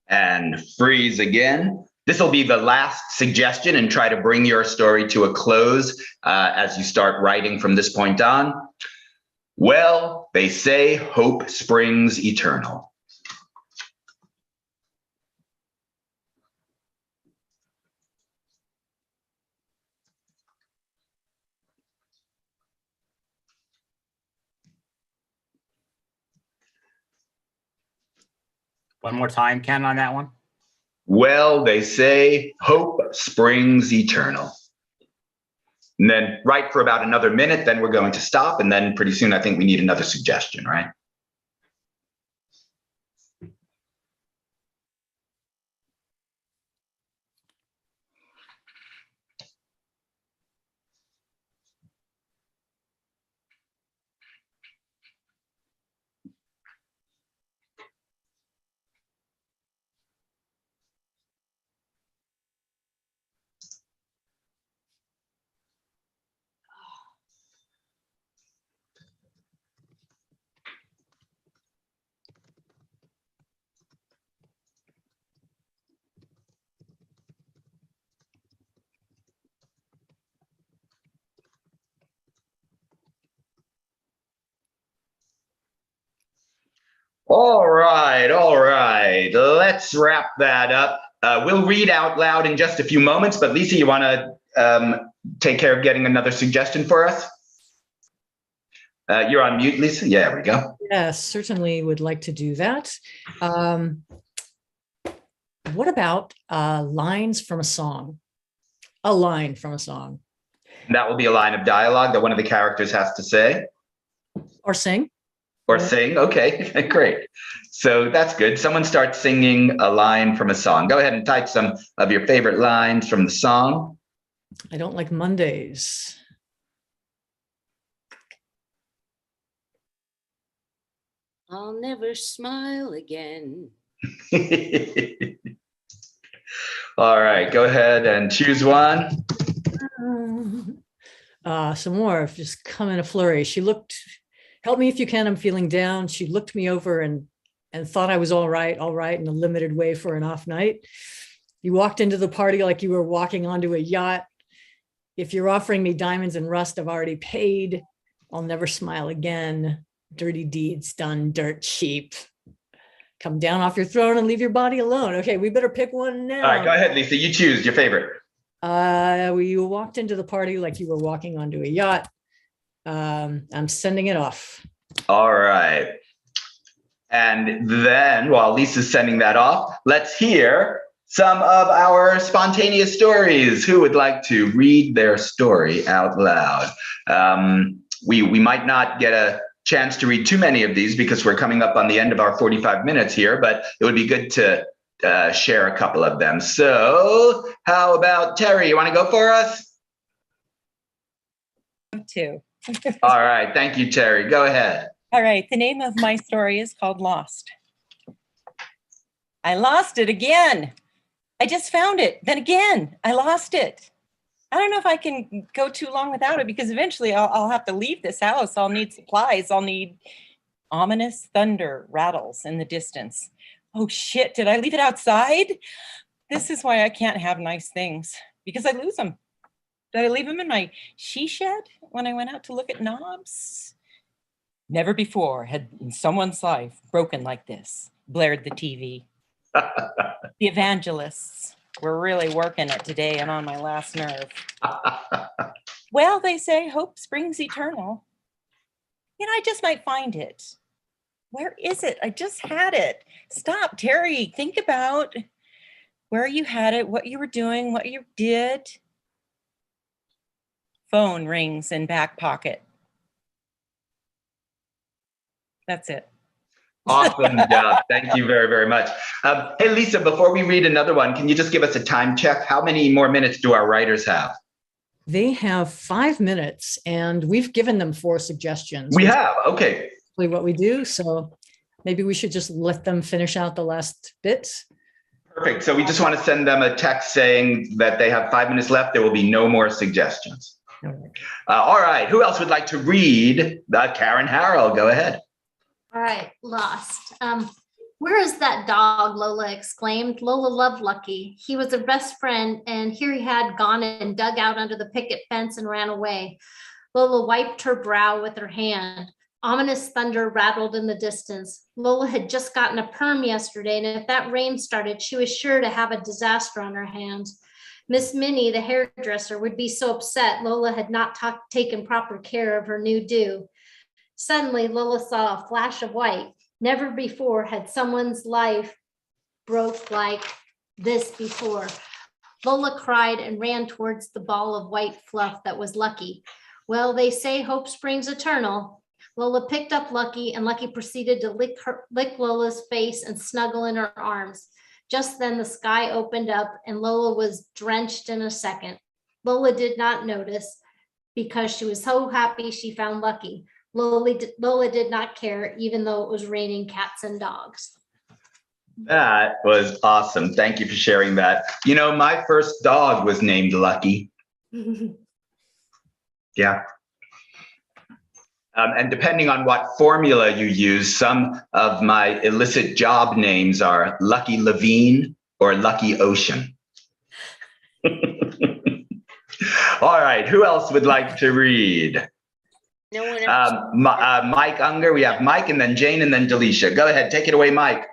And freeze again. This will be the last suggestion, and try to bring your story to a close as you start writing from this point on. Well, they say hope springs eternal. One more time, Ken, on that one. Well, they say hope springs eternal. And then write for about another minute, then we're going to stop. And then pretty soon, I think we need another suggestion, right? All right, all right. Let's wrap that up. We'll read out loud in just a few moments, but Lisa, you want to take care of getting another suggestion for us? You're on mute, Lisa. Yeah, there we go. Yes, certainly would like to do that. What about lines from a song? A line from a song. That will be a line of dialogue that one of the characters has to say. Or sing. Or sing? Okay, great. So that's good. Someone start singing a line from a song. Go ahead and type some of your favorite lines from the song. I don't like Mondays. I'll never smile again. All right, go ahead and choose one. Some more, just come in a flurry. She looked, help me if you can, I'm feeling down. She looked me over and thought I was all right in a limited way for an off night. You walked into the party like you were walking onto a yacht. If you're offering me diamonds and rust, I've already paid. I'll never smile again. Dirty deeds done dirt cheap. Come down off your throne and leave your body alone. Okay, we better pick one now. All right, go ahead, Lisa. You choose your favorite. You walked into the party like you were walking onto a yacht. I'm sending it off. All right. And then while Lisa's sending that off, let's hear some of our spontaneous stories. Who would like to read their story out loud? We might not get a chance to read too many of these because we're coming up on the end of our 45 minutes here, but it would be good to share a couple of them. So how about Terry, you want to go for us? Too. All right, thank you, Terry. Go ahead. All right, the name of my story is called Lost. I lost it again. I just found it. Then again, I lost it. I don't know if I can go too long without it because eventually I'll have to leave this house. I'll need supplies. I'll need ominous thunder rattles in the distance. Oh shit, did I leave it outside? This is why I can't have nice things because I lose them. Did I leave them in my she shed when I went out to look at knobs? Never before had someone's life broken like this, blared the TV. The evangelists were really working it today and on my last nerve. Well, they say hope springs eternal. You know, I just might find it. Where is it? I just had it. Stop, Terry. Think about where you had it, what you were doing, what you did. Phone rings in back pocket. That's it. Awesome job. Thank you very, very much. Hey, Lisa, before we read another one, can you just give us a time check? How many more minutes do our writers have? They have 5 minutes and we've given them 4 suggestions. We have, okay. What we do. So maybe we should just let them finish out the last bits. Perfect. So we just want to send them a text saying that they have 5 minutes left. There will be no more suggestions. All right. Who else would like to read? Karen Harrell, go ahead. All right, Lost. Where is that dog? Lola exclaimed. Lola loved Lucky. He was her best friend, and here he had gone and dug out under the picket fence and ran away. Lola wiped her brow with her hand. Ominous thunder rattled in the distance. Lola had just gotten a perm yesterday, and if that rain started, she was sure to have a disaster on her hands. Miss Minnie, the hairdresser, would be so upset Lola had not taken proper care of her new do. Suddenly, Lola saw a flash of white. Never before had someone's life broke like this before. Lola cried and ran towards the ball of white fluff that was Lucky. Well, they say hope springs eternal. Lola picked up Lucky, and Lucky proceeded to lick Lola's face and snuggle in her arms. Just then the sky opened up and Lola was drenched in a second. Lola did not notice because she was so happy she found Lucky. Lola did not care, even though it was raining cats and dogs. That was awesome. Thank you for sharing that. You know, my first dog was named Lucky. Yeah. And depending on what formula you use, some of my illicit job names are Lucky Levine or Lucky Ocean. All right, who else would like to read? No one else. Mike Unger, we have Mike and then Jane and then Delisha. Go ahead, take it away, Mike.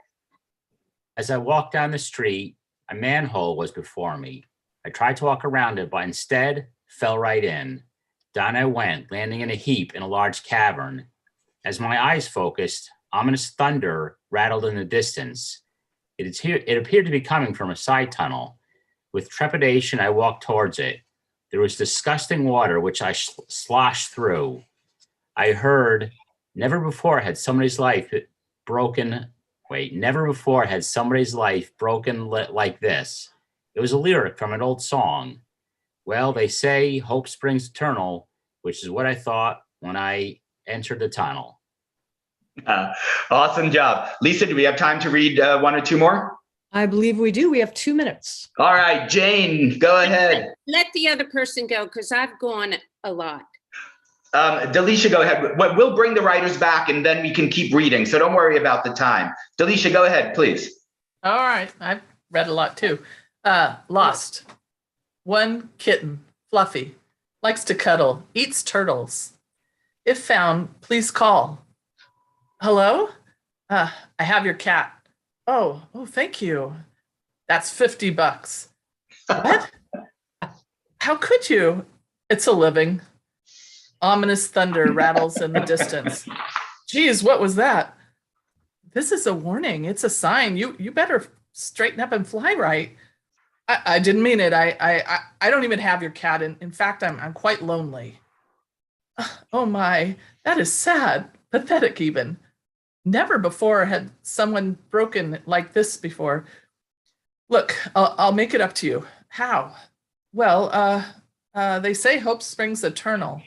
As I walked down the street, a manhole was before me. I tried to walk around it, but instead fell right in. Down I went, landing in a heap in a large cavern. As my eyes focused, ominous thunder rattled in the distance. It appeared to be coming from a side tunnel. With trepidation, I walked towards it. There was disgusting water, which I sloshed through. I heard Never before had somebody's life broken. Wait, never before had somebody's life broken like this. It was a lyric from an old song. Well, they say hope springs eternal, which is what I thought when I entered the tunnel. Awesome job. Lisa, do we have time to read one or two more? I believe we do. We have 2 minutes. All right, Jane, go ahead. Let the other person go because I've gone a lot. Delisha, go ahead. We'll bring the writers back and then we can keep reading. So don't worry about the time. Delisha, go ahead, please. All right. I've read a lot too. Lost. One kitten, Fluffy, likes to cuddle, eats turtles. If found, please call. Hello? I have your cat. Oh, thank you. That's $50. What? How could you? It's a living. Ominous thunder rattles in the distance. Geez, what was that? This is a warning. It's a sign. You better straighten up and fly right. I didn't mean it. I don't even have your cat. In fact, I'm quite lonely. Oh my, that is sad, pathetic even. Never before had someone broken like this before. Look, I'll make it up to you. How? Well, they say hope springs eternal.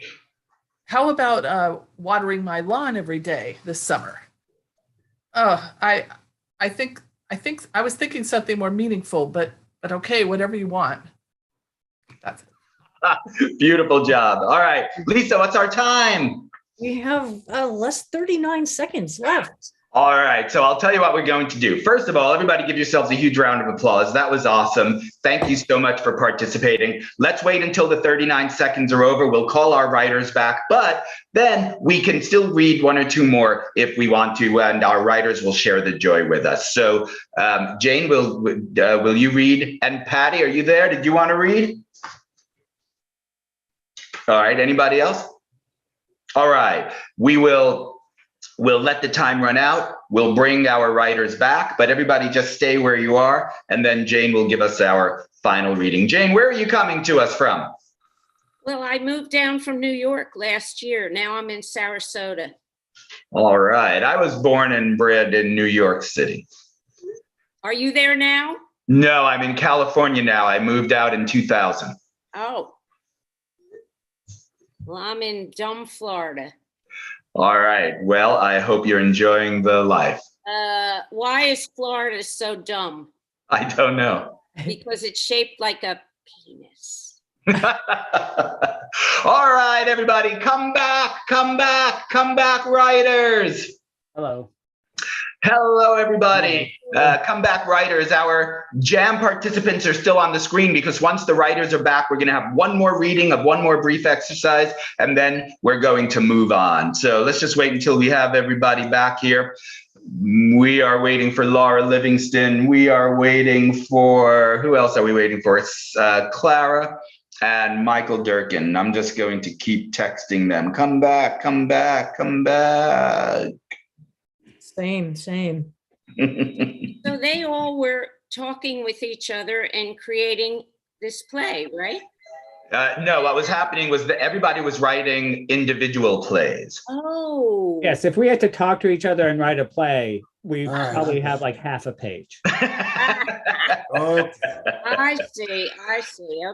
How about watering my lawn every day this summer? I think I was thinking something more meaningful, but okay, whatever you want. That's it. Beautiful job. All right, Lisa, what's our time? We have less 39 seconds left. All right, so I'll tell you what we're going to do. First of all, everybody give yourselves a huge round of applause. That was awesome. Thank you so much for participating. Let's wait until the 39 seconds are over. We'll call our writers back, but then we can still read one or two more if we want to, and our writers will share the joy with us. So Jane, will you read? And Patty, are you there? Did you want to read? All right, anybody else? All right, we'll let the time run out. We'll bring our writers back, but everybody just stay where you are, and then Jane will give us our final reading. Jane, where are you coming to us from? Well, I moved down from New York last year. Now I'm in Sarasota. All right, I was born and bred in New York City. Are you there now? No, I'm in California now. I moved out in 2000. Oh. Well, I'm in dumb Florida. All right. Well, I hope you're enjoying the life. Why is Florida so dumb? I don't know. Because it's shaped like a penis. All right, everybody, come back, writers. Hello. Hello, everybody. Come back, writers. Our jam participants are still on the screen because once the writers are back, we're going to have one more reading of one more brief exercise, and then we're going to move on. So let's just wait until we have everybody back here. We are waiting for Laura Livingston. We are waiting for, who else are we waiting for? It's Clara and Michael Durkin. I'm just going to keep texting them. Come back, come back, come back. Same. So they all were talking with each other and creating this play, right? No, what was happening was that everybody was writing individual plays. Oh. Yes, if we had to talk to each other and write a play, we probably have like half a page. I see.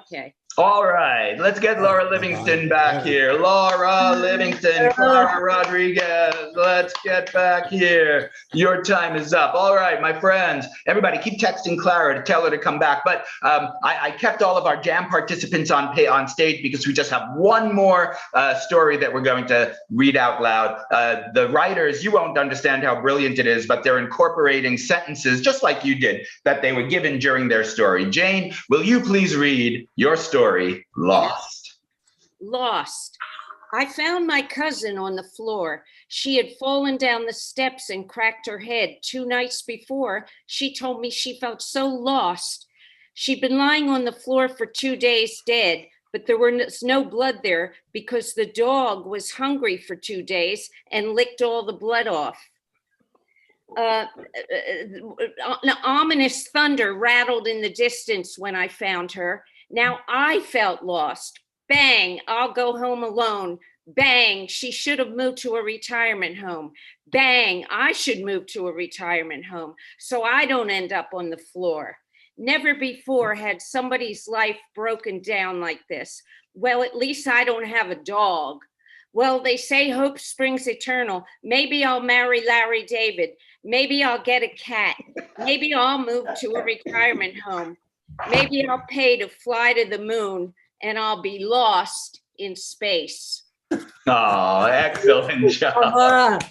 Okay. All right, let's get Laura Livingston back here. Laura Livingston, Clara Rodriguez, let's get back here. Your time is up. All right, my friends, everybody keep texting Clara to tell her to come back. But I kept all of our jam participants on stage because we just have one more story that we're going to read out loud. The writers, you won't understand how brilliant it is, but they're incorporating sentences just like you did that they were given during their story. Jane, will you please read your story? Lost. I found my cousin on the floor. She had fallen down the steps and cracked her head 2 nights before. She told me she felt so lost. She'd been lying on the floor for 2 days dead, but there was no blood there because the dog was hungry for 2 days and licked all the blood off. Ominous thunder rattled in the distance when I found her. Now I felt lost. Bang, I'll go home alone. Bang, she should have moved to a retirement home. Bang, I should move to a retirement home so I don't end up on the floor. Never before had somebody's life broken down like this. Well, at least I don't have a dog. Well, they say hope springs eternal. Maybe I'll marry Larry David. Maybe I'll get a cat. Maybe I'll move to a retirement home. Maybe I'll pay to fly to the moon and I'll be lost in space. Oh, excellent job. That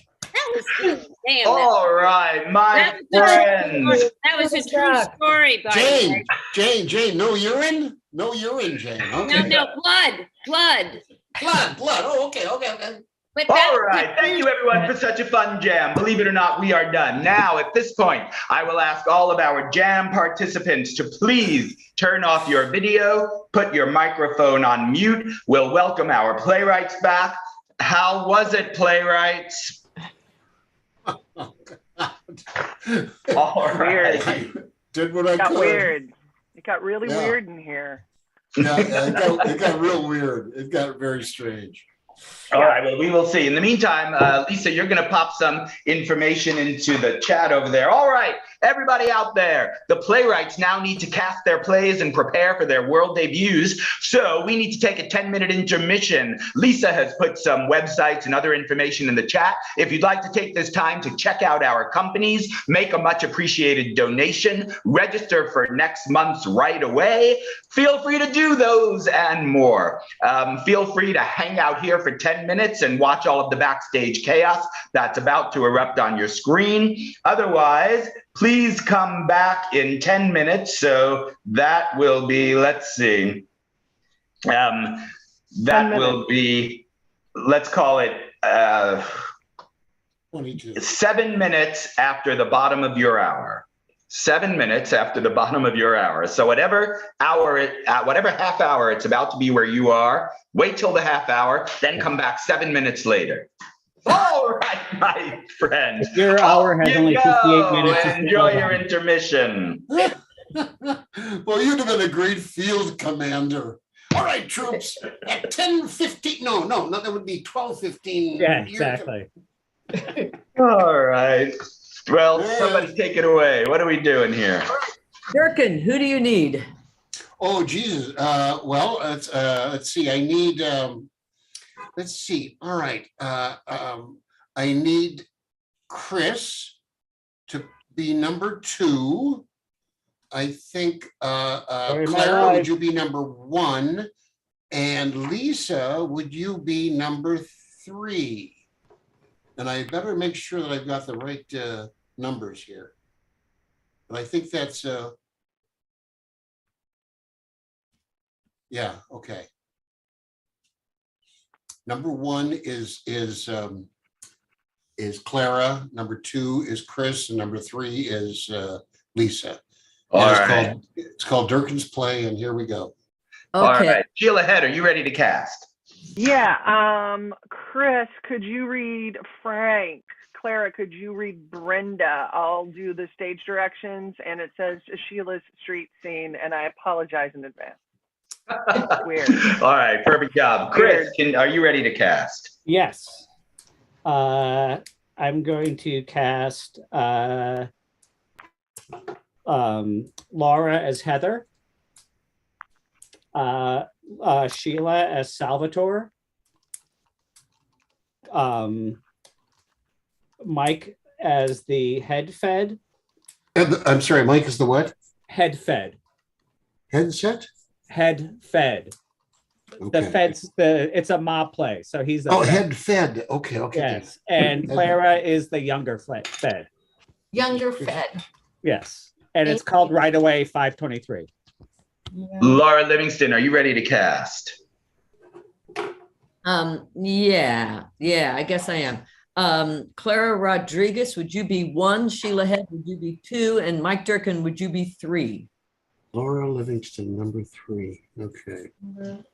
was good. Damn. All right, my friends. That was a true story, by the way. Jane, no urine? No urine, Jane. Okay. No, blood. Blood. Oh, okay. But All right, thank you everyone for such a fun jam. Believe it or not, we are done. Now, at this point, I will ask all of our jam participants to please turn off your video, put your microphone on mute. We'll welcome our playwrights back. How was it, playwrights? All right. Did what I It got could. weird. It got really Yeah. weird in here. Yeah, it got real weird. It got very strange. All right, well, we will see. In the meantime, Lisa, you're going to pop some information into the chat over there. All right, everybody out there, the playwrights now need to cast their plays and prepare for their world debuts. So we need to take a 10-minute intermission. Lisa has put some websites and other information in the chat. If you'd like to take this time to check out our companies, make a much appreciated donation, register for next month's Right Away, feel free to do those and more. Feel free to hang out here for 10 minutes and watch all of the backstage chaos that's about to erupt on your screen. Otherwise, please come back in 10 minutes. So that will be, let's see, that will be, let's call it 7 minutes after the bottom of your hour. 7 minutes after the bottom of your hour. So whatever half hour it's about to be where you are, wait till the half hour, then come back 7 minutes later. All right, my friend. Your hour has only 58 minutes. Enjoy your intermission. Well, you'd have been a great field commander. All right, troops, at 10:15, no, that would be 12:15. Yeah, exactly. All right. Well, somebody take it away. What are we doing here? Durkin, who do you need? Oh, Jesus. Well, let's see. I need, let's see. All right. I need Chris to be number 2. I think, Clara, would you be number 1? And Lisa, would you be number 3? And I better make sure that I've got the right numbers here. But I think that's, yeah, okay. Number 1 is Clara. Number 2 is Chris, and number 3 is Lisa. All right. It's called Durkin's Play, and here we go. All right, Sheila Head, are you ready to cast? Yeah. Chris, could you read Frank? Clara, could you read Brenda? I'll do the stage directions, and it says Sheila's street scene, and I apologize in advance. Weird. All right, perfect job. Chris, are you ready to cast? Yes. I'm going to cast Laura as Heather, Sheila as Salvatore, Mike as the head fed. I'm sorry, Mike is the what? Head fed. Headset? Head fed. Okay. The fed's it's a mob play, so he's the head fed. Okay. Yes, and Clara is the younger fed. Younger fed. Yes, and it's called Right Away 523. Laura Livingston, are you ready to cast? Yeah, I guess I am. Clara Rodriguez, would you be 1? Sheila Head, would you be 2? And Mike Durkin, would you be 3? Laura Livingston, number 3. Okay.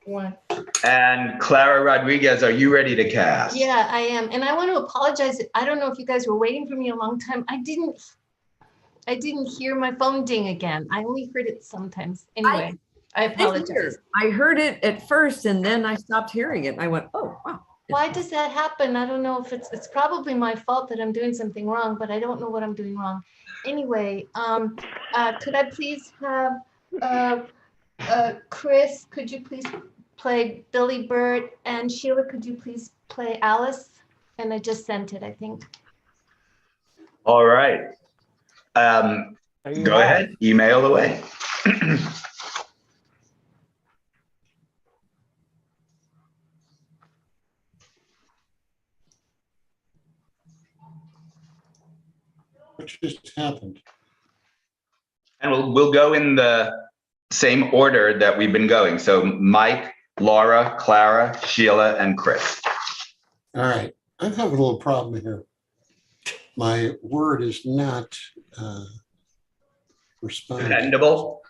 1. And Clara Rodriguez, are you ready to cast? Yeah, I am. And I want to apologize. I don't know if you guys were waiting for me a long time. I didn't hear my phone ding again. I only heard it sometimes. Anyway. I Same here. apologize. I heard it at first and then I stopped hearing it. And I went, oh, wow. Why does that happen? I don't know if it's probably my fault that I'm doing something wrong, but I don't know what I'm doing wrong. Anyway, could I please have Chris, could you please play Billy Bird, and Sheila, could you please play Alice? And I just sent it, I think. All right. Go ahead, email away. What just happened? And we'll go in the same order that we've been going. So Mike, Laura, Clara, Sheila, and Chris. All right, I'm having a little problem here. My word is not responding. Dependable.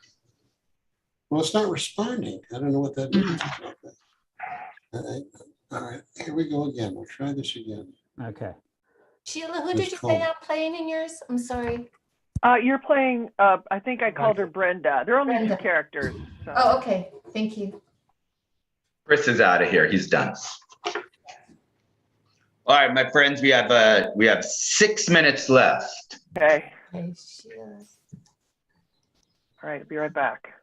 Well, it's not responding. I don't know what that means. All right, here we go again. We'll try this again. Okay. Sheila, who did you say I'm playing in yours? I'm sorry. You're playing, I think I called her Brenda. There are only Brenda. 2 characters. So. Oh, okay. Thank you. Chris is out of here. He's done. All right, my friends, we have 6 minutes left. Okay. Okay, Sheila. All right, be right back.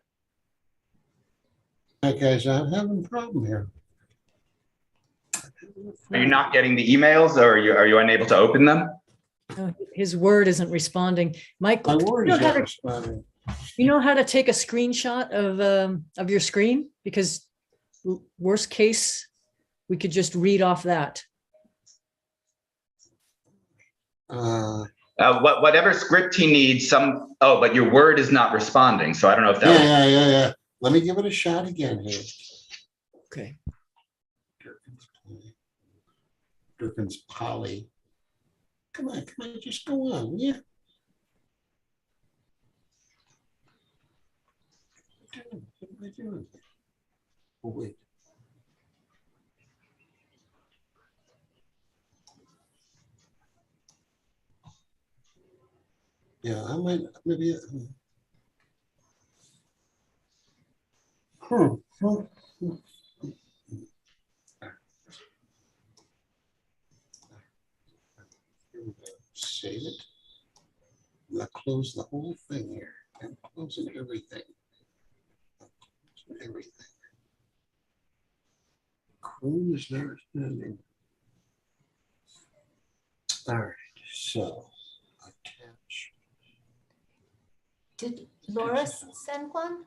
Hi, guys, I'm having a problem here. Are you not getting the emails, or are you unable to open them? No, his word isn't responding. Michael, My word you is know how not to, responding. you know how to take a screenshot of your screen? Because worst case, we could just read off that. Whatever script he needs, but your word is not responding. So I don't know if that. Yeah. Let me give it a shot again here. Okay. Durkin's Polly. Come on, just go on, yeah. What am I doing? Oh, wait. Yeah, I might maybe. Save it. I'm gonna close the whole thing here. I'm closing everything. Chrome is not responding. All right, so attach. Did Laura send one?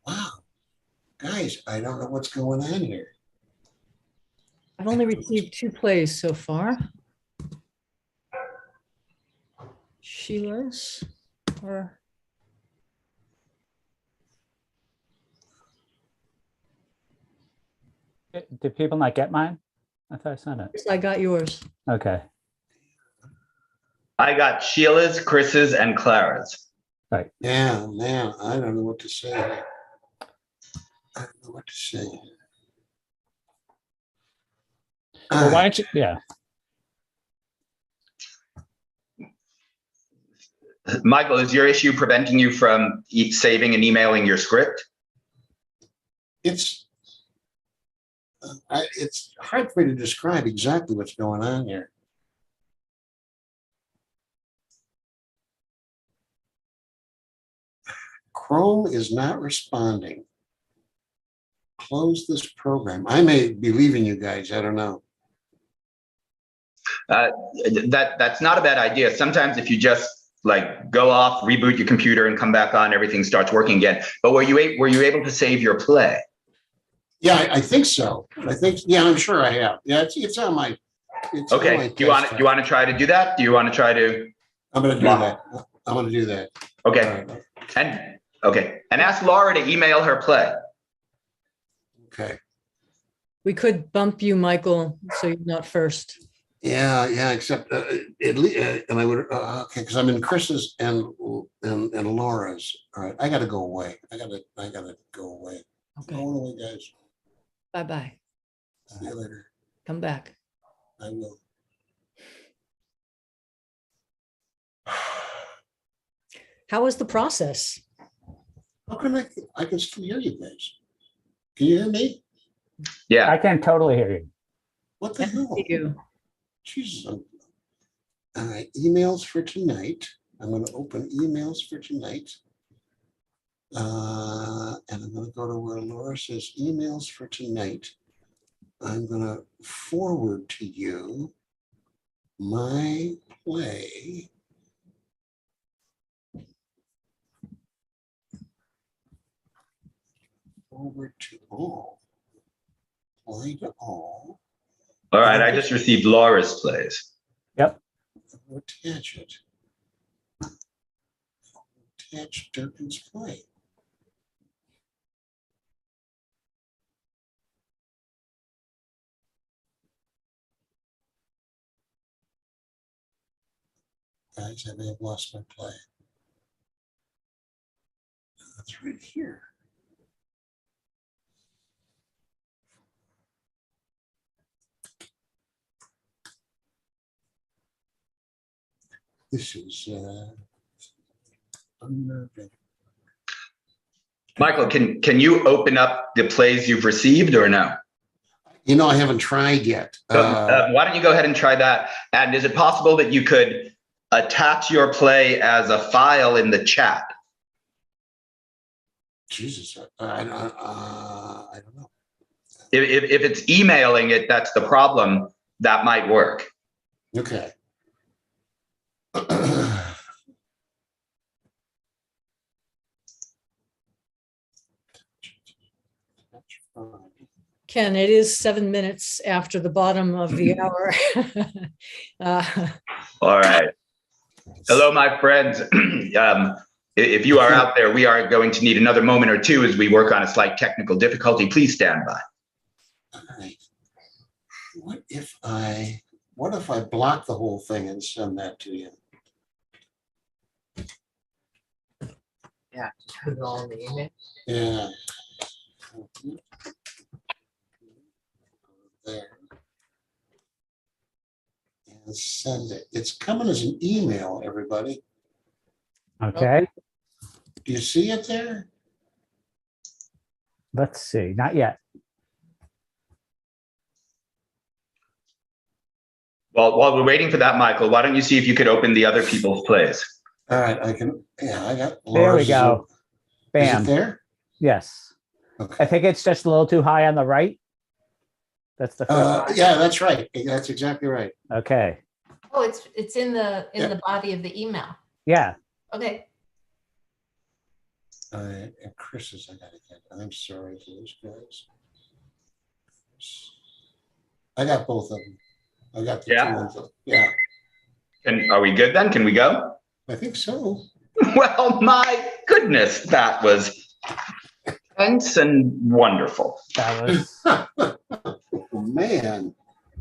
Wow, guys, I don't know what's going on here. I've only received 2 plays so far. Sheila's or Did people not get mine? I thought I sent it. I got yours. Okay. I got Sheila's, Chris's, and Clara's. Right. Yeah, man, I don't know what to say here. I don't know what to say. Well, why don't you? Yeah. Michael, is your issue preventing you from saving and emailing your script? It's hard for me to describe exactly what's going on here. Chrome is not responding. Close this program. I may be leaving you guys. I don't know. That's not a bad idea. Sometimes if you just like go off, reboot your computer, and come back on, everything starts working again. But were you able to save your play? Yeah, I think so. Yeah, I'm sure I have. Yeah, it's on my. It's okay. On my Do you want to try to do that? Do you want to try to? I'm going to do that. I'm going to do that. Okay. And ask Laura to email her play. Okay. We could bump you, Michael, so you're not first. Yeah, except at least, and I would okay, because I'm in Chris's and Laura's. All right, I got to go away. I gotta go away. Okay. I'm going away, guys. Bye-bye. See you later. Come back. I will. How was the process? How can I can still hear you guys. Can you hear me? Yeah. I can totally hear you. What the hell? You. Jesus. All right, emails for tonight. I'm going to open emails for tonight. And I'm going to go to where Laura says emails for tonight. I'm going to forward to you my play. Forward to all. Play to all. All right, I just received Laura's plays. Yep. Attach it. Attach Durkin's play. Guys, I may have lost my play. That's right here. This is unnerving. Michael, can you open up the plays you've received or no? You know, I haven't tried yet. Why don't you go ahead and try that? And is it possible that you could attach your play as a file in the chat? Jesus, I don't know. If it's emailing it, that's the problem. That might work. Okay. Ken, it is 7 minutes after the bottom of the hour. All right. Hello, my friends. If you are out there, we are going to need another moment or two as we work on a slight technical difficulty. Please stand by. All right. What if I block the whole thing and send that to you? Yeah, put it all in the email. Yeah. There. And send it. It's coming as an email, everybody. Okay. Do you see it there? Let's see. Not yet. Well, while we're waiting for that, Michael, why don't you see if you could open the other people's plays? All right, I can. Yeah, I got. There we Laura's go. Is Bam. it there? Yes. Okay. I think it's just a little too high on the right. That's the first. Yeah, that's right. That's exactly right. Okay. Oh, it's in the body of the email. Yeah. Okay. And Chris's, I gotta get. I'm sorry to those guys. I got both of them. I got the Yeah. two ones. Yeah. And are we good then? Can we go? I think so. Well, my goodness, that was tense and wonderful. That was Oh, man.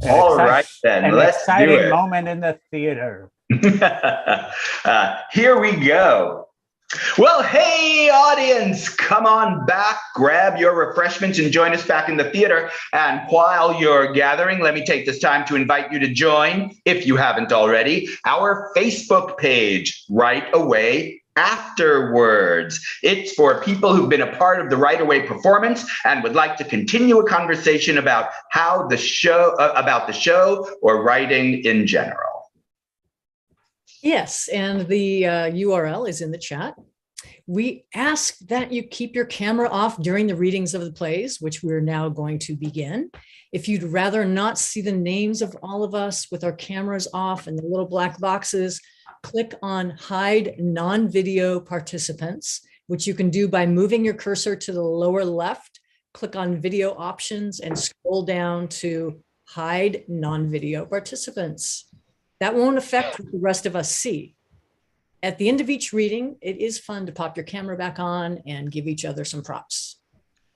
All right, then. An Let's do exciting it. moment in the theater. Here we go. Well, hey, audience, come on back, grab your refreshments and join us back in the theater. And while you're gathering, let me take this time to invite you to join, if you haven't already, our Facebook page right away afterwards. It's for people who've been a part of the Right Away performance and would like to continue a conversation about how the show, or writing in general. Yes, and the URL is in the chat. We ask that you keep your camera off during the readings of the plays, which we're now going to begin. If you'd rather not see the names of all of us with our cameras off and the little black boxes, click on Hide Non-Video Participants, which you can do by moving your cursor to the lower left, click on Video Options, and scroll down to Hide Non-Video Participants. That won't affect what the rest of us see. At the end of each reading, it is fun to pop your camera back on and give each other some props.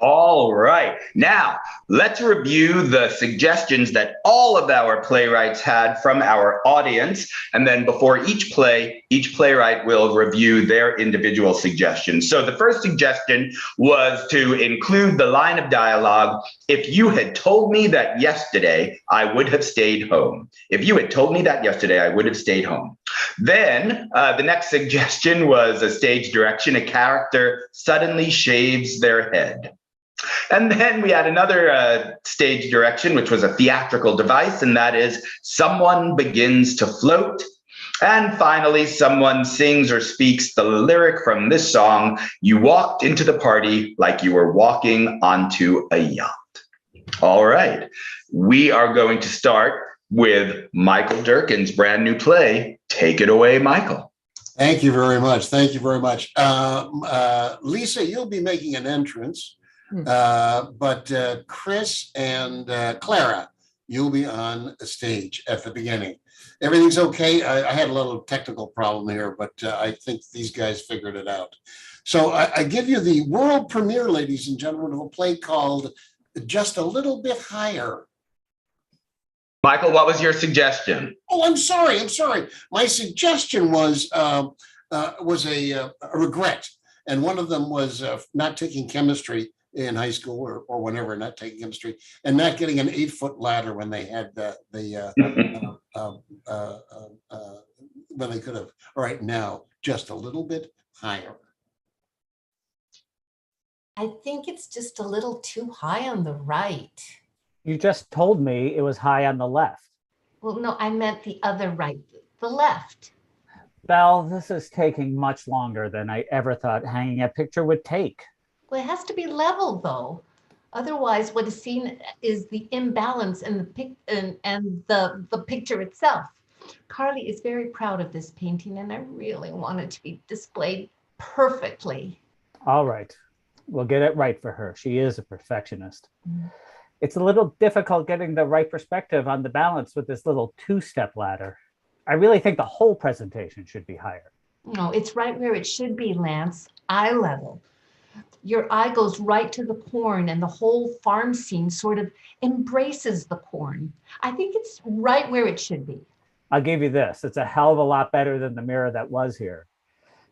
All right. Now, let's review the suggestions that all of our playwrights had from our audience. And then before each play, each playwright will review their individual suggestions. So the first suggestion was to include the line of dialogue, "If you had told me that yesterday, I would have stayed home." If you had told me that yesterday, I would have stayed home. Then the next suggestion was a stage direction. A character suddenly shaves their head. And then we had another stage direction, which was a theatrical device, and that is someone begins to float. And finally, someone sings or speaks the lyric from this song, "You walked into the party like you were walking onto a yacht." All right, we are going to start with Michael Durkin's brand new play. Take it away, Michael. Thank you very much. Thank you very much. Lisa, you'll be making an entrance. But Chris and Clara, you'll be on the stage at the beginning. Everything's okay. I had a little technical problem here, but I think these guys figured it out. So I give you the world premiere, ladies and gentlemen, of a play called Just a Little Bit Higher. Michael, what was your suggestion? Oh, I'm sorry. My suggestion was a regret. And one of them was not taking chemistry in high school or whenever, not taking chemistry, and not getting an 8-foot ladder when they had when they could have. All right, now just a little bit higher. I think it's just a little too high on the right. You just told me it was high on the left. Well, no, I meant the other right, the left. Belle, this is taking much longer than I ever thought hanging a picture would take. Well, it has to be level though. Otherwise, what is seen is the imbalance in the picture itself. Carly is very proud of this painting, and I really want it to be displayed perfectly. All right, we'll get it right for her. She is a perfectionist. It's a little difficult getting the right perspective on the balance with this little 2-step ladder. I really think the whole presentation should be higher. No, it's right where it should be, Lance, eye level. Your eye goes right to the corn, and the whole farm scene sort of embraces the corn. I think it's right where it should be. I'll give you this. It's a hell of a lot better than the mirror that was here.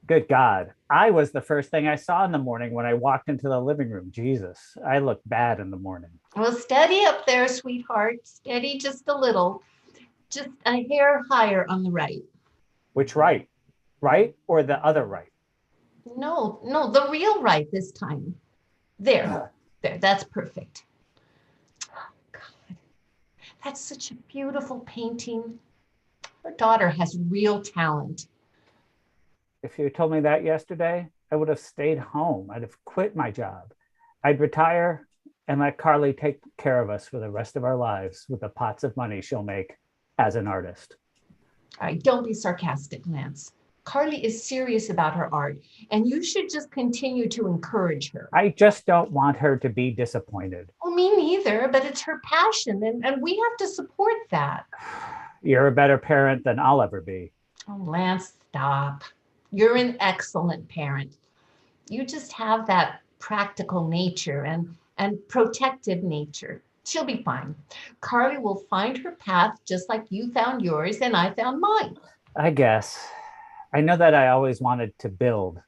Good God. I was the first thing I saw in the morning when I walked into the living room. Jesus, I look bad in the morning. Well, steady up there, sweetheart. Steady just a little. Just a hair higher on the right. Which right? Right or the other right? No, the real right this time. There, that's perfect. Oh, God, that's such a beautiful painting. Her daughter has real talent. If you told me that yesterday, I would have stayed home. I'd have quit my job. I'd retire and let Carly take care of us for the rest of our lives with the pots of money she'll make as an artist. All right, don't be sarcastic, Lance. Carly is serious about her art, and you should just continue to encourage her. I just don't want her to be disappointed. Well, me neither, but it's her passion, and we have to support that. You're a better parent than I'll ever be. Oh, Lance, stop. You're an excellent parent. You just have that practical nature and protective nature. She'll be fine. Carly will find her path just like you found yours and I found mine. I guess. I know that I always wanted to build,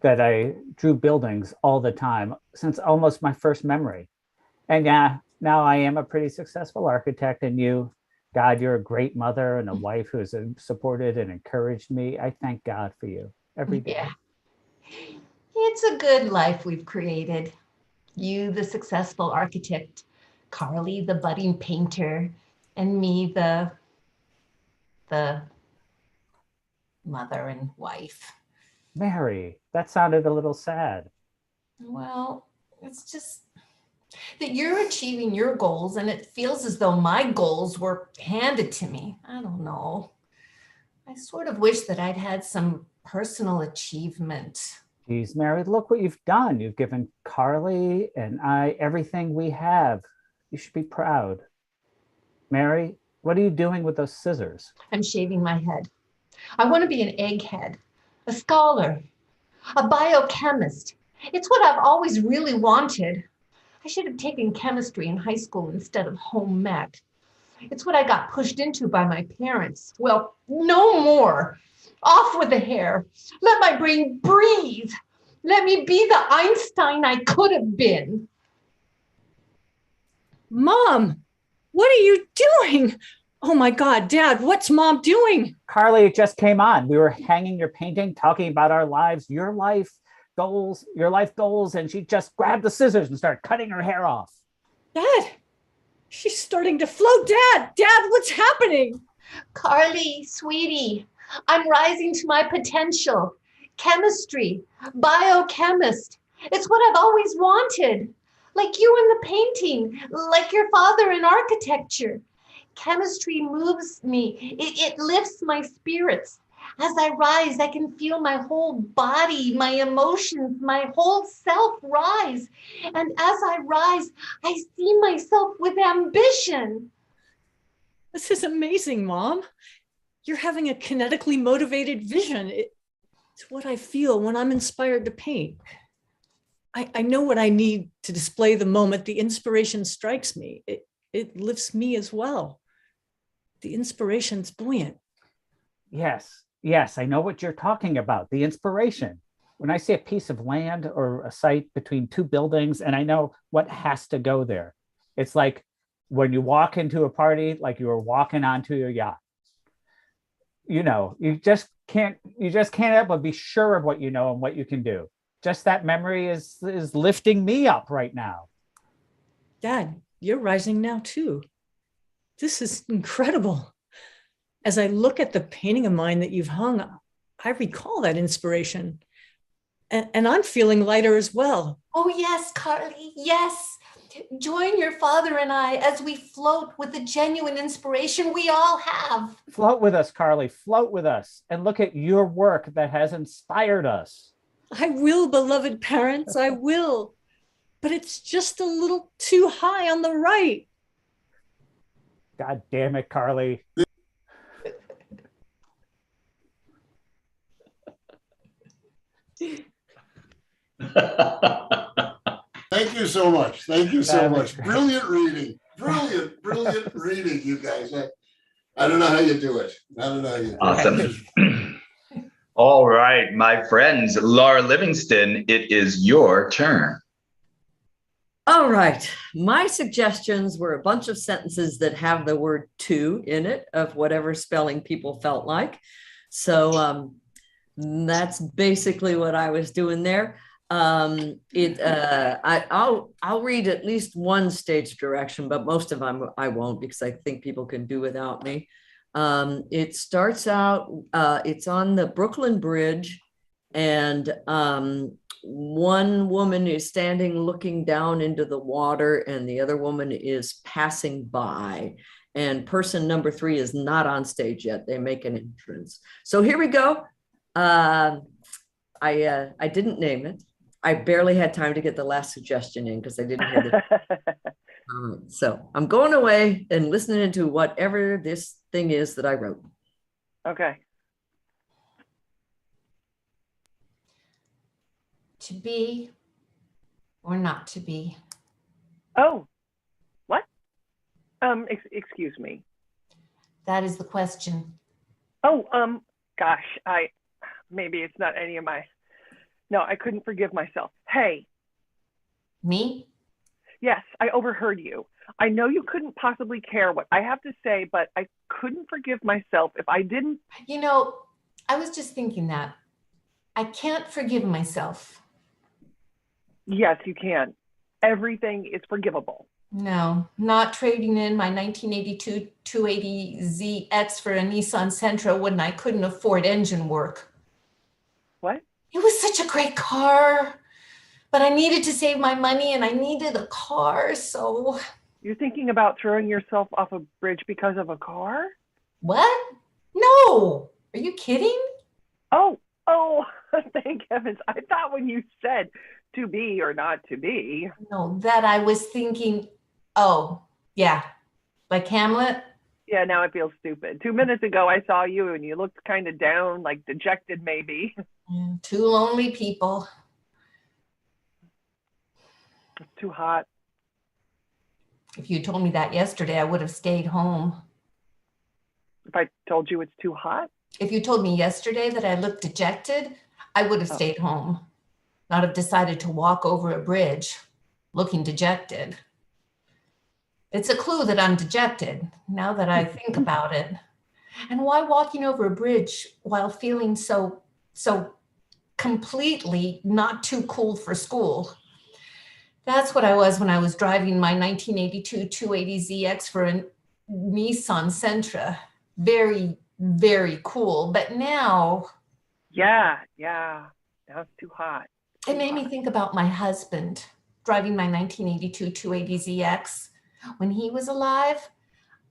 that I drew buildings all the time since almost my first memory. And yeah, now I am a pretty successful architect, and you, God, you're a great mother and a wife who has supported and encouraged me. I thank God for you every day. Yeah. It's a good life we've created. You, the successful architect, Carly, the budding painter, and me, the mother and wife. Mary, that sounded a little sad. Well, it's just that you're achieving your goals, and it feels as though my goals were handed to me. I don't know. I sort of wish that I'd had some personal achievement. Geez, Mary, look what you've done. You've given Carly and I everything we have. You should be proud. Mary, what are you doing with those scissors? I'm shaving my head. I want to be an egghead, a scholar, a biochemist. It's what I've always really wanted. I should have taken chemistry in high school instead of home ec. It's what I got pushed into by my parents. Well, no more. Off with the hair. Let my brain breathe. Let me be the Einstein I could have been. Mom, what are you doing? Oh my God, Dad, what's Mom doing? Carly, it just came on. We were hanging your painting, talking about our lives, your life goals, and she just grabbed the scissors and started cutting her hair off. Dad, she's starting to float. Dad, what's happening? Carly, sweetie, I'm rising to my potential. Chemistry, biochemist. It's what I've always wanted. Like you in the painting, like your father in architecture. Chemistry moves me. It lifts my spirits. As I rise, I can feel my whole body, my emotions, my whole self rise. And as I rise, I see myself with ambition. This is amazing, Mom. You're having a kinetically motivated vision. It's what I feel when I'm inspired to paint. I know what I need to display the moment the inspiration strikes me. It lifts me as well. The inspiration's buoyant. Yes, I know what you're talking about, the inspiration. When I see a piece of land or a site between two buildings and I know what has to go there, it's like when you walk into a party, like you were walking onto your yacht. You know, you just can't help but be sure of what you know and what you can do. Just that memory is lifting me up right now. Dad, you're rising now too. This is incredible. As I look at the painting of mine that you've hung, I recall that inspiration. And I'm feeling lighter as well. Oh, yes, Carly, yes. Join your father and I as we float with the genuine inspiration we all have. Float with us, Carly, float with us. And look at your work that has inspired us. I will, beloved parents, I will. But it's just a little too high on the right. God damn it, Carly. Thank you so much. Thank you so much. Brilliant reading. Brilliant reading, you guys. I don't know how you do it. I don't know how you do it. Awesome. All right, my friends, Laura Livingston, it is your turn. All right. My suggestions were a bunch of sentences that have the word to in it of whatever spelling people felt like. So that's basically what I was doing there. I'll read at least one stage direction, but most of them I won't because I think people can do without me. It starts out, it's on the Brooklyn Bridge, and one woman is standing looking down into the water and the other woman is passing by, and person number 3 is not on stage yet. They make an entrance. So here we go. I didn't name it. I barely had time to get the last suggestion in because I didn't hear the so I'm going away and listening to whatever this thing is that I wrote. Okay. To be or not to be? Oh, what? Excuse me. That is the question. Oh, gosh, maybe it's not any of my, no, I couldn't forgive myself. Hey. Me? Yes, I overheard you. I know you couldn't possibly care what I have to say, but I couldn't forgive myself if I didn't. You know, I was just thinking that. I can't forgive myself. Yes, you can. Everything is forgivable. No, not trading in my 1982 280ZX for a Nissan Sentra when I couldn't afford engine work. What? It was such a great car, but I needed to save my money and I needed a car, so. You're thinking about throwing yourself off a bridge because of a car? What? No, are you kidding? Oh, thank heavens. I thought when you said to be or not to be. No, that I was thinking, oh, yeah, like Hamlet. Yeah, now it feels stupid. 2 minutes ago, I saw you and you looked kind of down, like dejected maybe. Yeah, 2 lonely people. It's too hot. If you told me that yesterday, I would have stayed home. If I told you it's too hot? If you told me yesterday that I looked dejected, I would have stayed home, not have decided to walk over a bridge looking dejected. It's a clue that I'm dejected now that I think about it. And why walking over a bridge while feeling so completely not too cool for school? That's what I was when I was driving my 1982 280ZX for a Nissan Sentra. Very, very cool. But now. Yeah. Now it's too hot. It made me think about my husband driving my 1982 280ZX. When he was alive,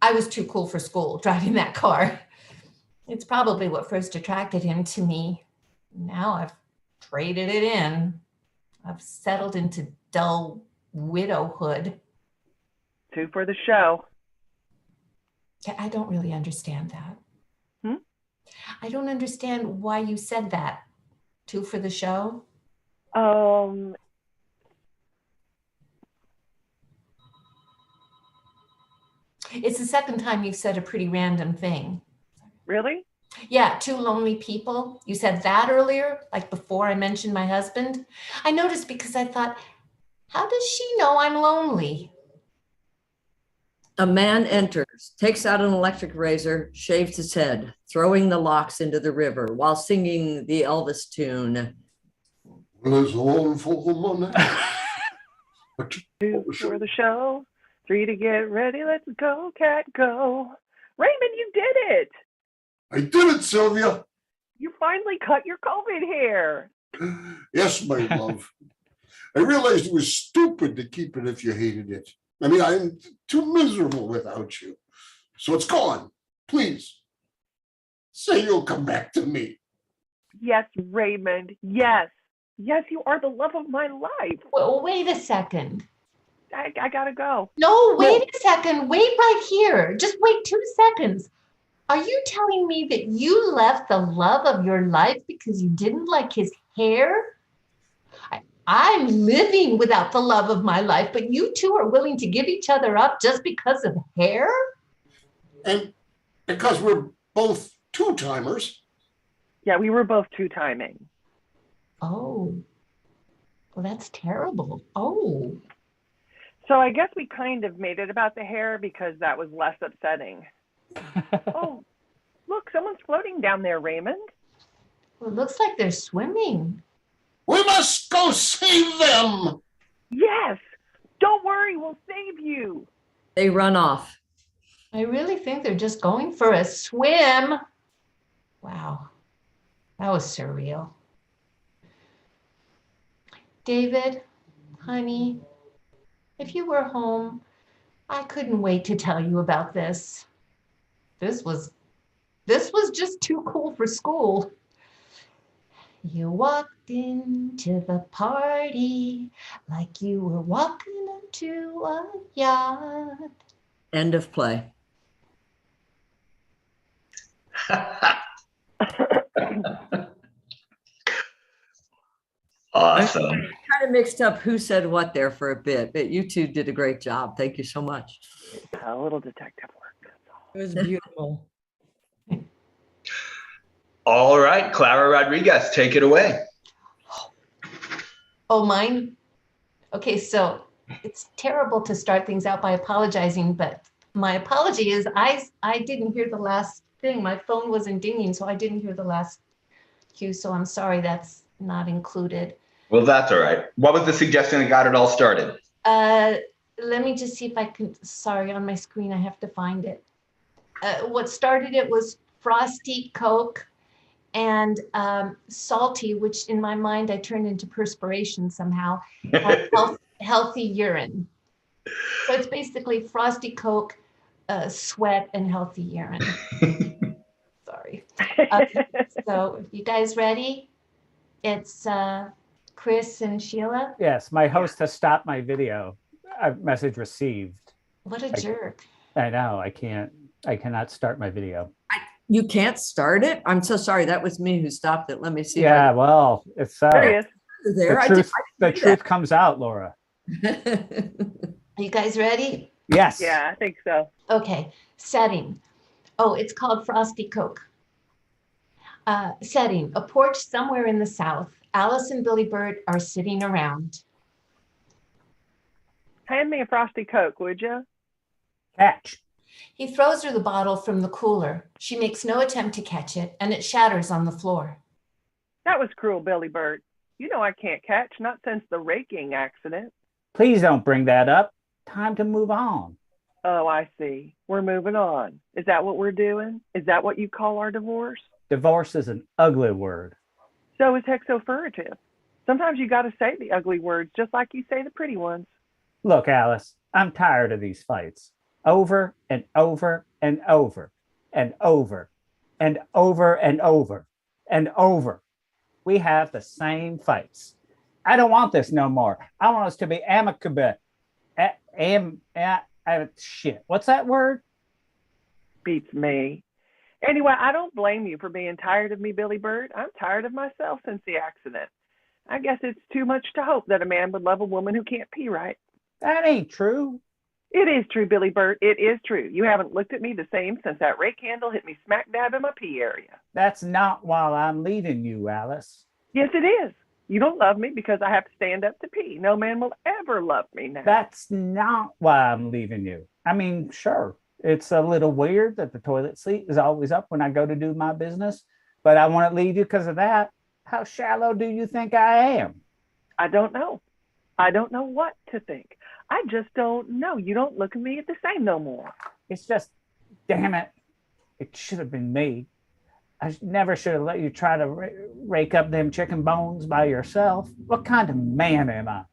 I was too cool for school driving that car. It's probably what first attracted him to me. Now I've traded it in. I've settled into dull widowhood. 2 for the show. I don't really understand that. I don't understand why you said that. 2 for the show? It's the second time you've said a pretty random thing. Really? Yeah, 2 lonely people. You said that earlier, like before I mentioned my husband. I noticed because I thought, how does she know I'm lonely? A man enters, takes out an electric razor, shaves his head, throwing the locks into the river while singing the Elvis tune. There's one for the money. 2 for the show. 3 to get ready. Let's go, cat, go. Raymond, you did it. I did it, Sylvia. You finally cut your COVID hair. Yes, my love. I realized it was stupid to keep it if you hated it. I mean, I'm too miserable without you. So it's gone. Please, say you'll come back to me. Yes, Raymond. Yes. Yes, you are the love of my life. Well, wait a second. I gotta go. No, wait a second. Wait right here. Just wait 2 seconds. Are you telling me that you left the love of your life because you didn't like his hair? I'm living without the love of my life, but you two are willing to give each other up just because of hair? And because we're both 2-timers. Yeah, we were both 2-timing. Oh, well, that's terrible. Oh. So I guess we kind of made it about the hair because that was less upsetting. Oh, look, someone's floating down there, Raymond. Well, it looks like they're swimming. We must go save them. Yes. Don't worry, we'll save you. They run off. I really think they're just going for a swim. Wow, that was surreal. David, honey, if you were home, I couldn't wait to tell you about this. This was just too cool for school. You walked into the party like you were walking into a yacht. End of play. Awesome. I kind of mixed up who said what there for a bit, but you two did a great job. Thank you so much. A little detective work. It was beautiful. All right, Clara Rodriguez, take it away. Oh, mine? Okay, so it's terrible to start things out by apologizing, but my apology is I didn't hear the last thing. My phone wasn't dinging, so I didn't hear the last cue, so I'm sorry that's not included. Well, that's all right. What was the suggestion that got it all started? Let me just see if I can, sorry, on my screen, I have to find it. What started it was Frosty Coke and Salty, which in my mind I turned into perspiration somehow, healthy urine. So it's basically Frosty Coke, sweat, and healthy urine. Sorry. So you guys ready? It's Chris and Sheila. Yes, my host has stopped my video. Message received. What a jerk. I know. I cannot start my video. You can't start it? I'm so sorry. That was me who stopped it. Let me see. Yeah, well, it's There there. the truth comes out, Laura. Are you guys ready? Yes. Yeah, I think so. Okay, setting. Oh, it's called Frosty Coke. Setting, a porch somewhere in the South. Alice and Billy Bird are sitting around. Hand me a Frosty Coke, would you? Catch. He throws her the bottle from the cooler. She makes no attempt to catch it, and it shatters on the floor. That was cruel, Billy Bird. You know I can't catch, not since the raking accident. Please don't bring that up. Time to move on. Oh, I see. We're moving on. Is that what we're doing? Is that what you call our divorce? Divorce is an ugly word. So is hexofurative. Sometimes you got to say the ugly words just like you say the pretty ones. Look, Alice, I'm tired of these fights. Over and over and over and over and over and over and over. We have the same fights. I don't want this no more. I want us to be amicable. Shit. What's that word? Beats me. Anyway, I don't blame you for being tired of me, Billy Bird. I'm tired of myself since the accident. I guess it's too much to hope that a man would love a woman who can't pee right. That ain't true. It is true, Billy Bird. It is true. You haven't looked at me the same since that rake handle hit me smack dab in my pee area. That's not why I'm leaving you, Alice. Yes, it is. You don't love me because I have to stand up to pee. No man will ever love me now. That's not why I'm leaving you. I mean, sure, it's a little weird that the toilet seat is always up when I go to do my business, but I want to leave you because of that. How shallow do you think I am? I don't know. I don't know what to think. I just don't know. You don't look at me the same no more. It's just, damn it, it should have been me. I never should have let you try to rake up them chicken bones by yourself. What kind of man am I?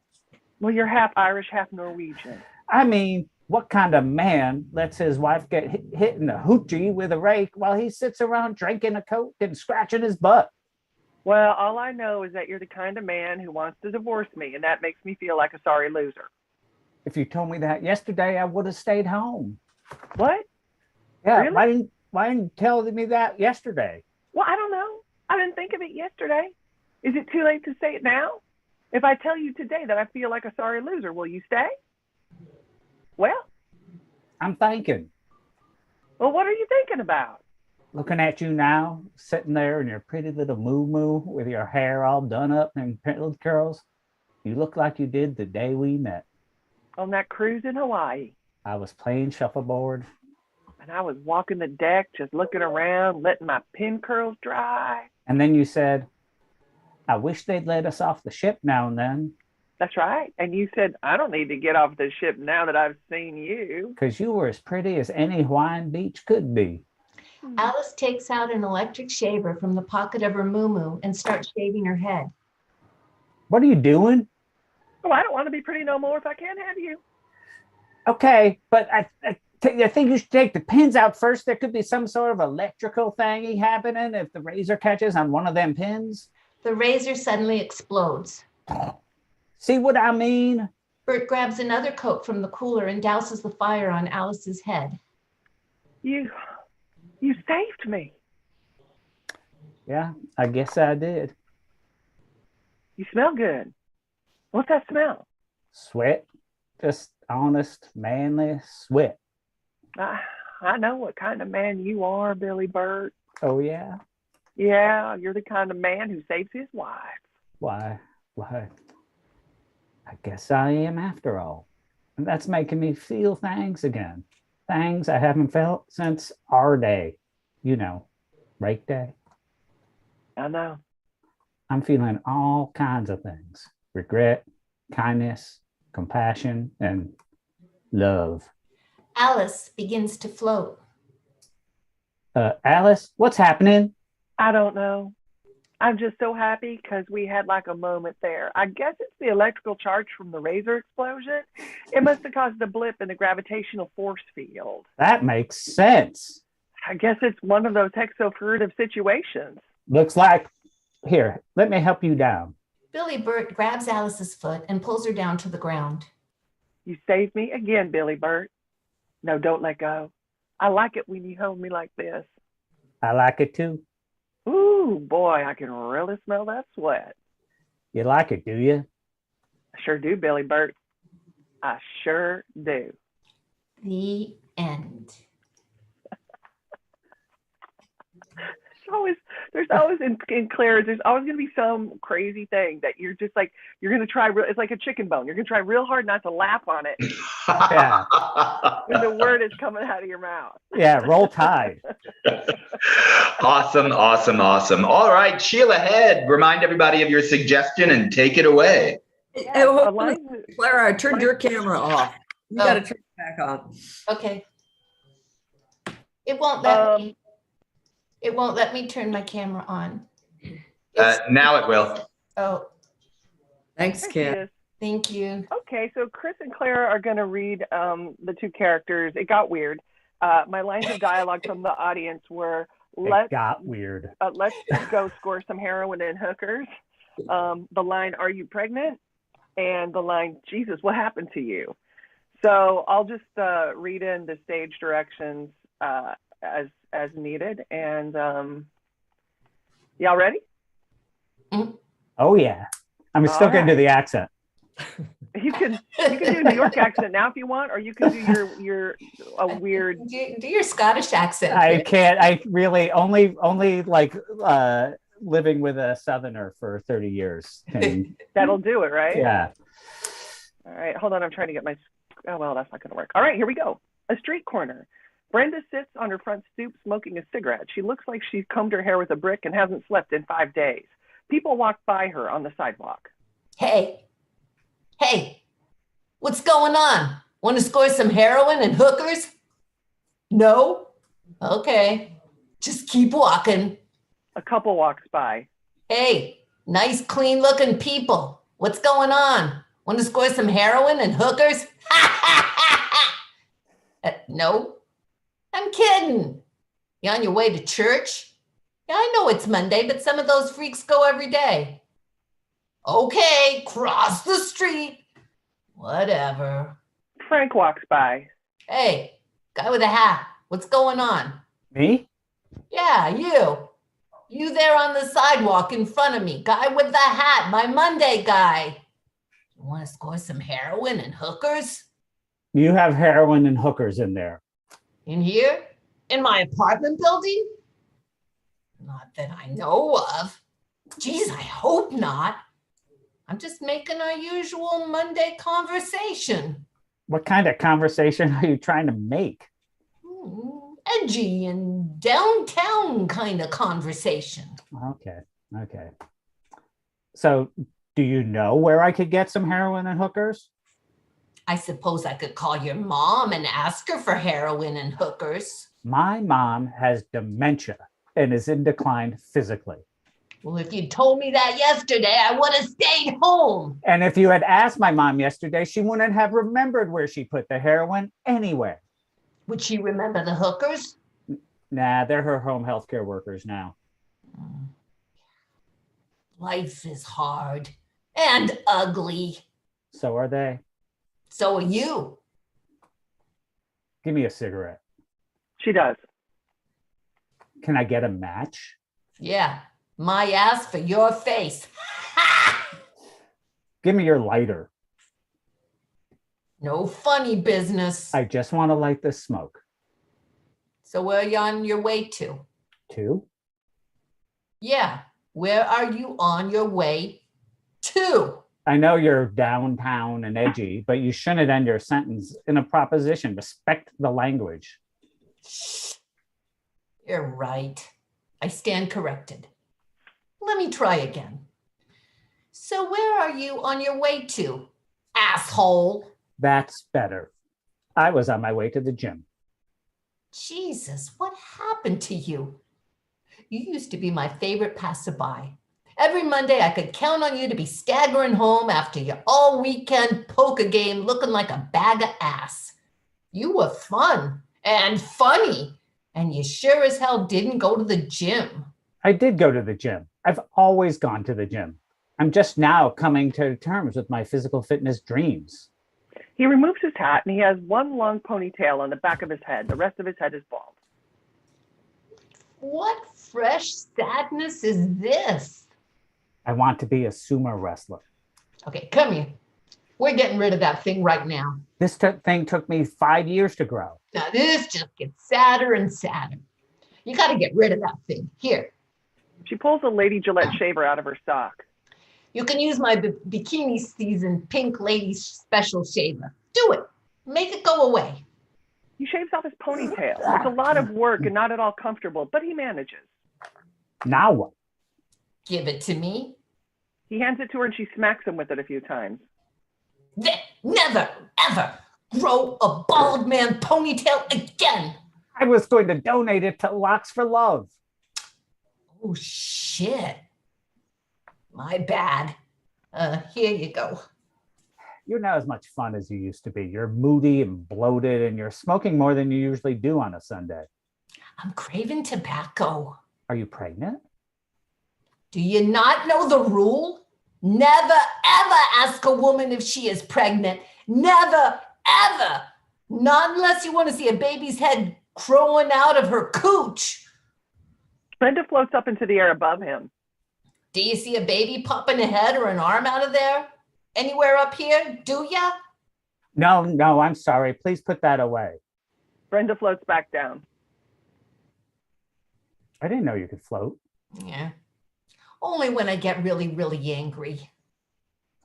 Well, you're half Irish, half Norwegian. I mean, what kind of man lets his wife get hit in the hoochie with a rake while he sits around drinking a Coke and scratching his butt? Well, all I know is that you're the kind of man who wants to divorce me, and that makes me feel like a sorry loser. If you told me that yesterday, I would have stayed home. What? Yeah, Really? why didn't you tell me that yesterday? Well, I don't know. I didn't think of it yesterday. Is it too late to say it now? If I tell you today that I feel like a sorry loser, will you stay? Well, I'm thinking. Well, what are you thinking about? Looking at you now, sitting there in your pretty little moo-moo with your hair all done up and little curls. You look like you did the day we met. On that cruise in Hawaii. I was playing shuffleboard. And I was walking the deck, just looking around, letting my pin curls dry. And then you said, I wish they'd let us off the ship now and then. That's right. And you said, I don't need to get off the ship now that I've seen you. Because you were as pretty as any Hawaiian beach could be. Alice takes out an electric shaver from the pocket of her muumuu and starts shaving her head. What are you doing? Oh, I don't want to be pretty no more if I can't have you. Okay, but I think you should take the pins out first. There could be some sort of electrical thingy happening if the razor catches on one of them pins. The razor suddenly explodes. See what I mean? Bert grabs another Coke from the cooler and douses the fire on Alice's head. You saved me. Yeah, I guess I did. You smell good. What's that smell? Sweat. Just honest, manly sweat. I know what kind of man you are, Billy Bird. Oh, yeah? Yeah, you're the kind of man who saves his wife. Why, I guess I am after all. And that's making me feel things again. Things I haven't felt since our day. You know, rake day. I know. I'm feeling all kinds of things. Regret, kindness, compassion, and love. Alice begins to float. Alice, what's happening? I don't know. I'm just so happy because we had like a moment there. I guess it's the electrical charge from the razor explosion. It must have caused a blip in the gravitational force field. That makes sense. I guess it's one of those hexofurative situations. Looks like. Here, let me help you down. Billy Bert grabs Alice's foot and pulls her down to the ground. You saved me again, Billy Bert. No, don't let go. I like it when you hold me like this. I like it too. Ooh, boy, I can really smell that sweat. You like it, do you? I sure do, Billy Bert. I sure do. The end. There's always in Claire, there's always going to be some crazy thing that you're just like, you're going to try it's like a chicken bone. You're going to try real hard not to laugh on it Yeah. when the word is coming out of your mouth. Yeah, roll tide. Awesome, awesome, awesome. All right, Sheila Head, remind everybody of your suggestion and take it away. Clara, I turned your camera off. You got to turn it back on. Okay. It won't let me. It won't let me turn my camera on. Now it will. Oh, thanks, Ken. thank you. Okay, so Chris and Claire are going to read the two characters. It got weird. My lines of dialogue from the audience were, It got weird. Let's go score some heroin and hookers. The line, are you pregnant? And the line, Jesus, what happened to you? So I'll just read in the stage directions as needed. And y'all ready? Oh yeah. I'm still going to do the accent. You can do a New York accent now if you want, or you can do your weird. Do your Scottish accent. I can't. I really only like living with a Southerner for 30 years. That'll do it, right? Yeah. All right, hold on. I'm trying to get my. Oh well, that's not going to work. All right, here we go. A street corner. Brenda sits on her front stoop smoking a cigarette. She looks like she's combed her hair with a brick and hasn't slept in 5 days. People walk by her on the sidewalk. Hey, what's going on? Want to score some heroin and hookers? No? Okay, just keep walking. A couple walks by. Hey, nice clean looking people. What's going on? Want to score some heroin and hookers? No, I'm kidding. You on your way to church? Yeah, I know it's Monday, but some of those freaks go every day. Okay, cross the street. Whatever. Frank walks by. Hey, guy with a hat. What's going on? Me? Yeah, you. You there on the sidewalk in front of me. Guy with the hat, my Monday guy. You want to score some heroin and hookers? You have heroin and hookers in there. In here? In my apartment building? Not that I know of. Geez, I hope not. I'm just making our usual Monday conversation. What kind of conversation are you trying to make? Edgy and downtown kind of conversation. Okay. So do you know where I could get some heroin and hookers? I suppose I could call your mom and ask her for heroin and hookers. My mom has dementia and is in decline physically. Well, if you told me that yesterday, I would have stayed home. And if you had asked my mom yesterday, she wouldn't have remembered where she put the heroin anyway. Would she remember the hookers? Nah, they're her home health care workers now. Life is hard and ugly. So are they. So are you. Give me a cigarette. She does. Can I get a match? Yeah, my ass for your face. Give me your lighter. No funny business. I just want to light the smoke. So where are you on your way to? To? Yeah, where are you on your way to? I know you're downtown and edgy, but you shouldn't end your sentence in a proposition. Respect the language. You're right. I stand corrected. Let me try again. So where are you on your way to, asshole? That's better. I was on my way to the gym. Jesus, what happened to you? You used to be my favorite passerby. Every Monday, I could count on you to be staggering home after your all-weekend poker game looking like a bag of ass. You were fun and funny, and you sure as hell didn't go to the gym. I did go to the gym. I've always gone to the gym. I'm just now coming to terms with my physical fitness dreams. He removes his hat and he has one long ponytail on the back of his head. The rest of his head is bald. What fresh sadness is this? I want to be a sumo wrestler. Okay, come here. We're getting rid of that thing right now. This thing took me 5 years to grow. Now this just gets sadder and sadder. You got to get rid of that thing. Here, She pulls a Lady Gillette shaver out of her sock. you can use my bikini season pink lady special shaver. Do it. Make it go away. He shaves off his ponytail. It's a lot of work and not at all comfortable, but he manages. Now what? Give it to me. He hands it to her and she smacks him with it a few times. Never, ever grow a bald man ponytail again. I was going to donate it to Locks for Love. Oh, shit. My bad. Here you go. You're not as much fun as you used to be. You're moody and bloated, and you're smoking more than you usually do on a Sunday. I'm craving tobacco. Are you pregnant? Do you not know the rule? Never, ever ask a woman if she is pregnant. Never, ever. Not unless you want to see a baby's head growing out of her cooch. Brenda floats up into the air above him. Do you see a baby popping a head or an arm out of there? Anywhere up here? Do ya? No, I'm sorry. Please put that away. Brenda floats back down. I didn't know you could float. Yeah. Only when I get really, really angry.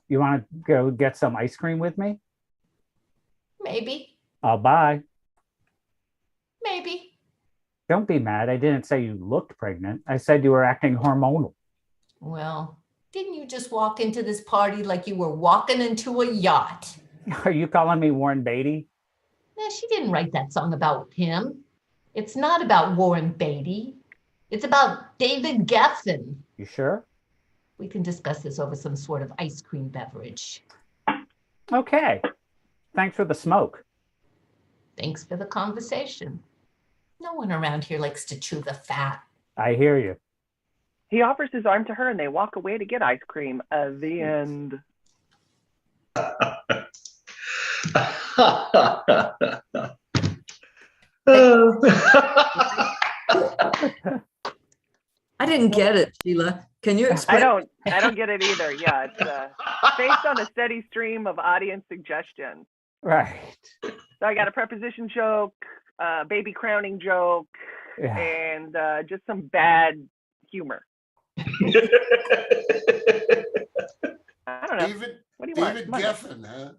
You want to go get some ice cream with me? Maybe. I'll buy. Maybe. Don't be mad. I didn't say you looked pregnant. I said you were acting hormonal. Well, didn't you just walk into this party like you were walking into a yacht? Are you calling me Warren Beatty? No, she didn't write that song about him. It's not about Warren Beatty. It's about David Geffen. You sure? We can discuss this over some sort of ice cream beverage. Okay. Thanks for the smoke. Thanks for the conversation. No one around here likes to chew the fat. I hear you. He offers his arm to her and they walk away to get ice cream. The end. I didn't get it, Sheila. Can you explain? I don't get it either. Yeah, it's based on a steady stream of audience suggestions. Right. So I got a preposition joke, baby crowning joke, Yeah. and just some bad humor. I don't know. What do you David want? Geffen, huh?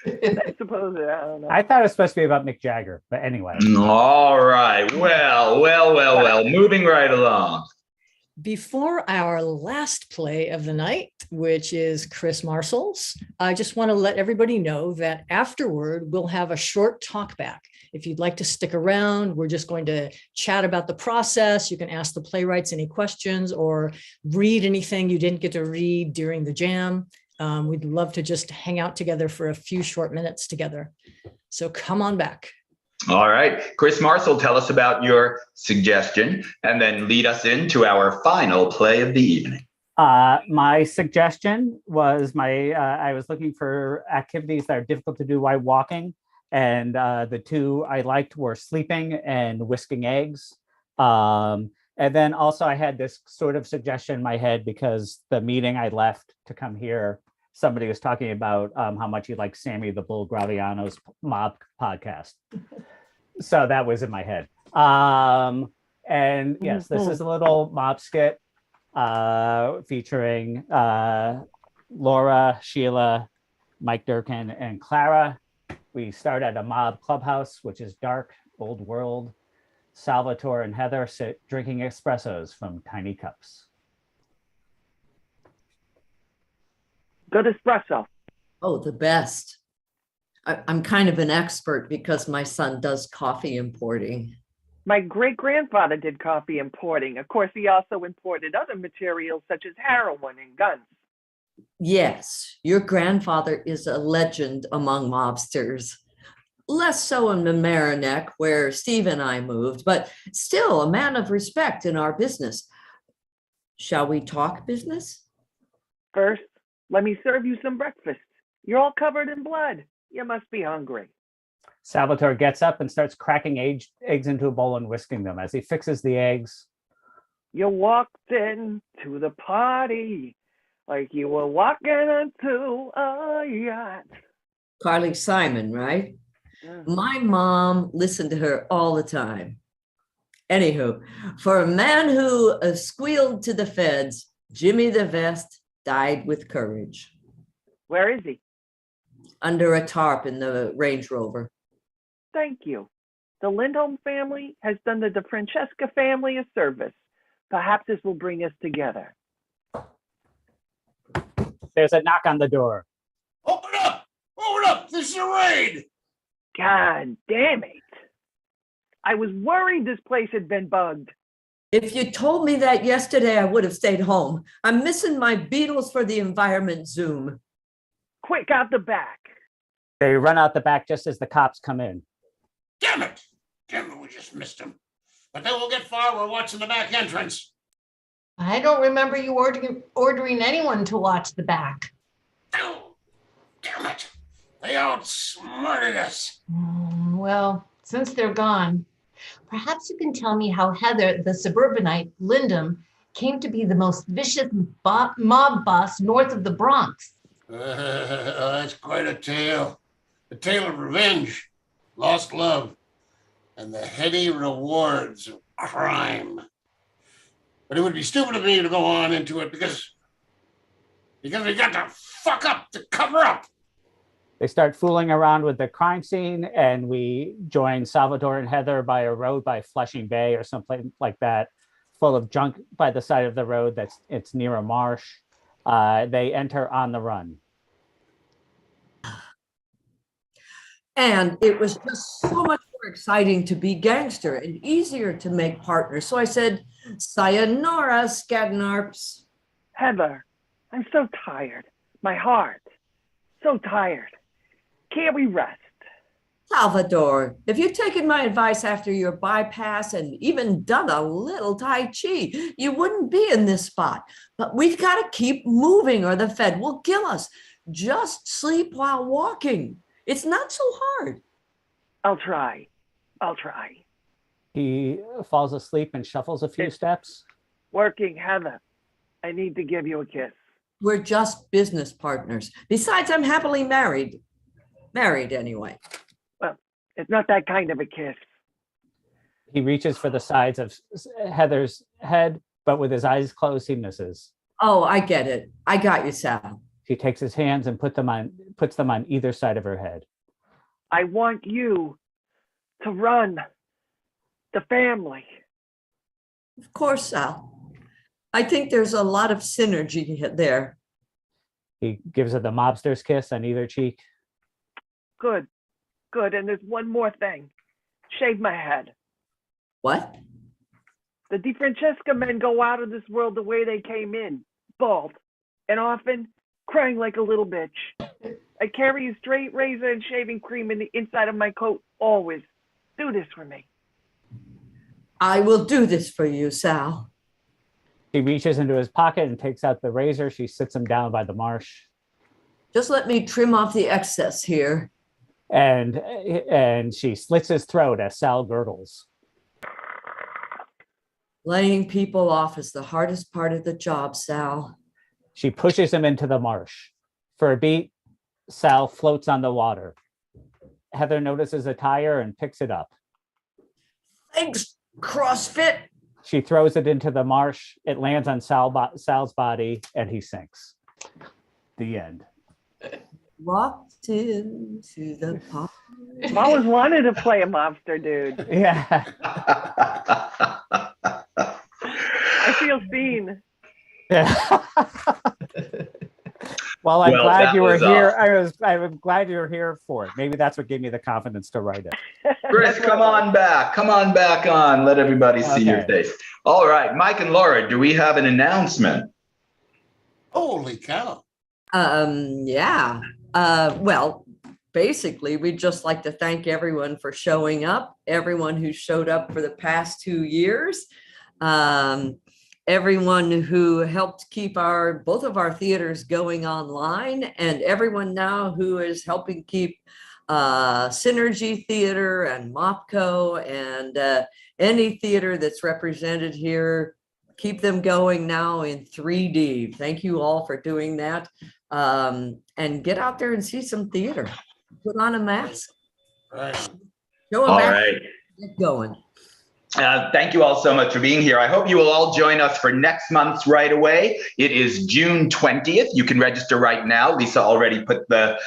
I suppose. I don't know. I thought it was supposed to be about Mick Jagger, but anyway. All right. Well. Moving right along. Before our last play of the night, which is Chris Marcel's, I just want to let everybody know that afterward, we'll have a short talk back. If you'd like to stick around, we're just going to chat about the process. You can ask the playwrights any questions or read anything you didn't get to read during the jam. We'd love to just hang out together for a few short minutes together. So come on back. All right. Chris Marcel, tell us about your suggestion and then lead us into our final play of the evening. My suggestion was I was looking for activities that are difficult to do while walking. And the two I liked were sleeping and whisking eggs. And then also I had this sort of suggestion in my head because the meeting I left to come here, somebody was talking about how much he liked Sammy the Bull Graviano's mob podcast. So that was in my head. And yes, this is a little mob skit featuring Laura, Sheila, Mike Durkin, and Clara. We start at a mob clubhouse, which is dark, old world. Salvatore and Heather sit drinking espressos from tiny cups. Good espresso. Oh, the best. I'm kind of an expert because my son does coffee importing. My great-grandfather did coffee importing. Of course, he also imported other materials such as heroin and guns. Yes, your grandfather is a legend among mobsters. Less so in Mamaroneck, where Steve and I moved, but still a man of respect in our business. Shall we talk business? First, let me serve you some breakfast. You're all covered in blood. You must be hungry. Salvatore gets up and starts cracking eggs into a bowl and whisking them. As he fixes the eggs, You walked in to the party like you were walking into a yacht. Carly Simon, right? My mom listened to her all the time. Anywho, for a man who squealed to the feds, Jimmy the Vest died with courage. Where is he? Under a tarp in the Range Rover. Thank you. The Lindholm family has done the DeFrancesca family a service. Perhaps this will bring us together. There's a knock on the door. Open up! Open up! This is a raid! God damn it. I was worried this place had been bugged. If you told me that yesterday, I would have stayed home. I'm missing my Beatles for the Environment Zoom. Quick, out the back. They run out the back just as the cops come in. Damn it! Damn it, we just missed him. But then we'll get far. We're watching the back entrance. I don't remember you ordering anyone to watch the back. Oh, damn it. They outsmarted us. Well, since they're gone, perhaps you can tell me how Heather, the suburbanite Lindholm, came to be the most vicious mob boss north of the Bronx. That's quite a tale. A tale of revenge, lost love, and the heady rewards of crime. But it would be stupid of me to go on into it because we got to fuck up to cover up. They start fooling around with the crime scene, and we join Salvador and Heather by a road by Flushing Bay or something like that, full of junk by the side of the road. It's near a marsh. They enter On the Run. And it was just so much more exciting to be gangster and easier to make partners. So I said, sayonara, Skadnarps. Heather, I'm so tired. My heart, so tired. Can't we rest? Salvador, if you'd taken my advice after your bypass and even done a little Tai Chi, you wouldn't be in this spot. But we've got to keep moving or the Fed will kill us. Just sleep while walking. It's not so hard. I'll try. He falls asleep and shuffles a few steps. Working, Heather. I need to give you a kiss. We're just business partners. Besides, I'm happily married. Married anyway. Well, it's not that kind of a kiss. He reaches for the sides of Heather's head, but with his eyes closed, he misses. Oh, I get it. I got you, Sal. He takes his hands and puts them on either side of her head. I want you to run the family. Of course, Sal. I think there's a lot of synergy there. He gives her the mobster's kiss on either cheek. Good. And there's one more thing. Shave my head. What? The DeFrancesca men go out of this world the way they came in, bald, and often crying like a little bitch. I carry a straight razor and shaving cream in the inside of my coat, always. Do this for me. I will do this for you, Sal. He reaches into his pocket and takes out the razor. She sits him down by the marsh. Just let me trim off the excess here. And she slits his throat as Sal gurgles. Laying people off is the hardest part of the job, Sal. She pushes him into the marsh. For a beat, Sal floats on the water. Heather notices a tire and picks it up. Thanks, CrossFit. She throws it into the marsh. It lands on Sal's body and he sinks. The end. Walked into the park. I've always wanted to play a mobster, dude. Yeah. I feel seen. Yeah. Well, I'm glad you were here. I'm glad you were here for it. Maybe that's what gave me the confidence to write it. Chris, come on back. Come on back on. Let everybody see your face. All right, Mike and Laura, do we have an announcement? Holy cow. Yeah. Well, basically, we'd just like to thank everyone for showing up, everyone who showed up for the past 2 years, everyone who helped keep both of our theaters going online, and everyone now who is helping keep Synergy Theater and MOPCO and any theater that's represented here keep them going now in 3D. Thank you all for doing that. And get out there and see some theater. Put on a mask. Right. Show a All mask. right. Get going. Thank you all so much for being here. I hope you will all join us for next month's Right Away. It is June 20th. You can register right now. Lisa already put the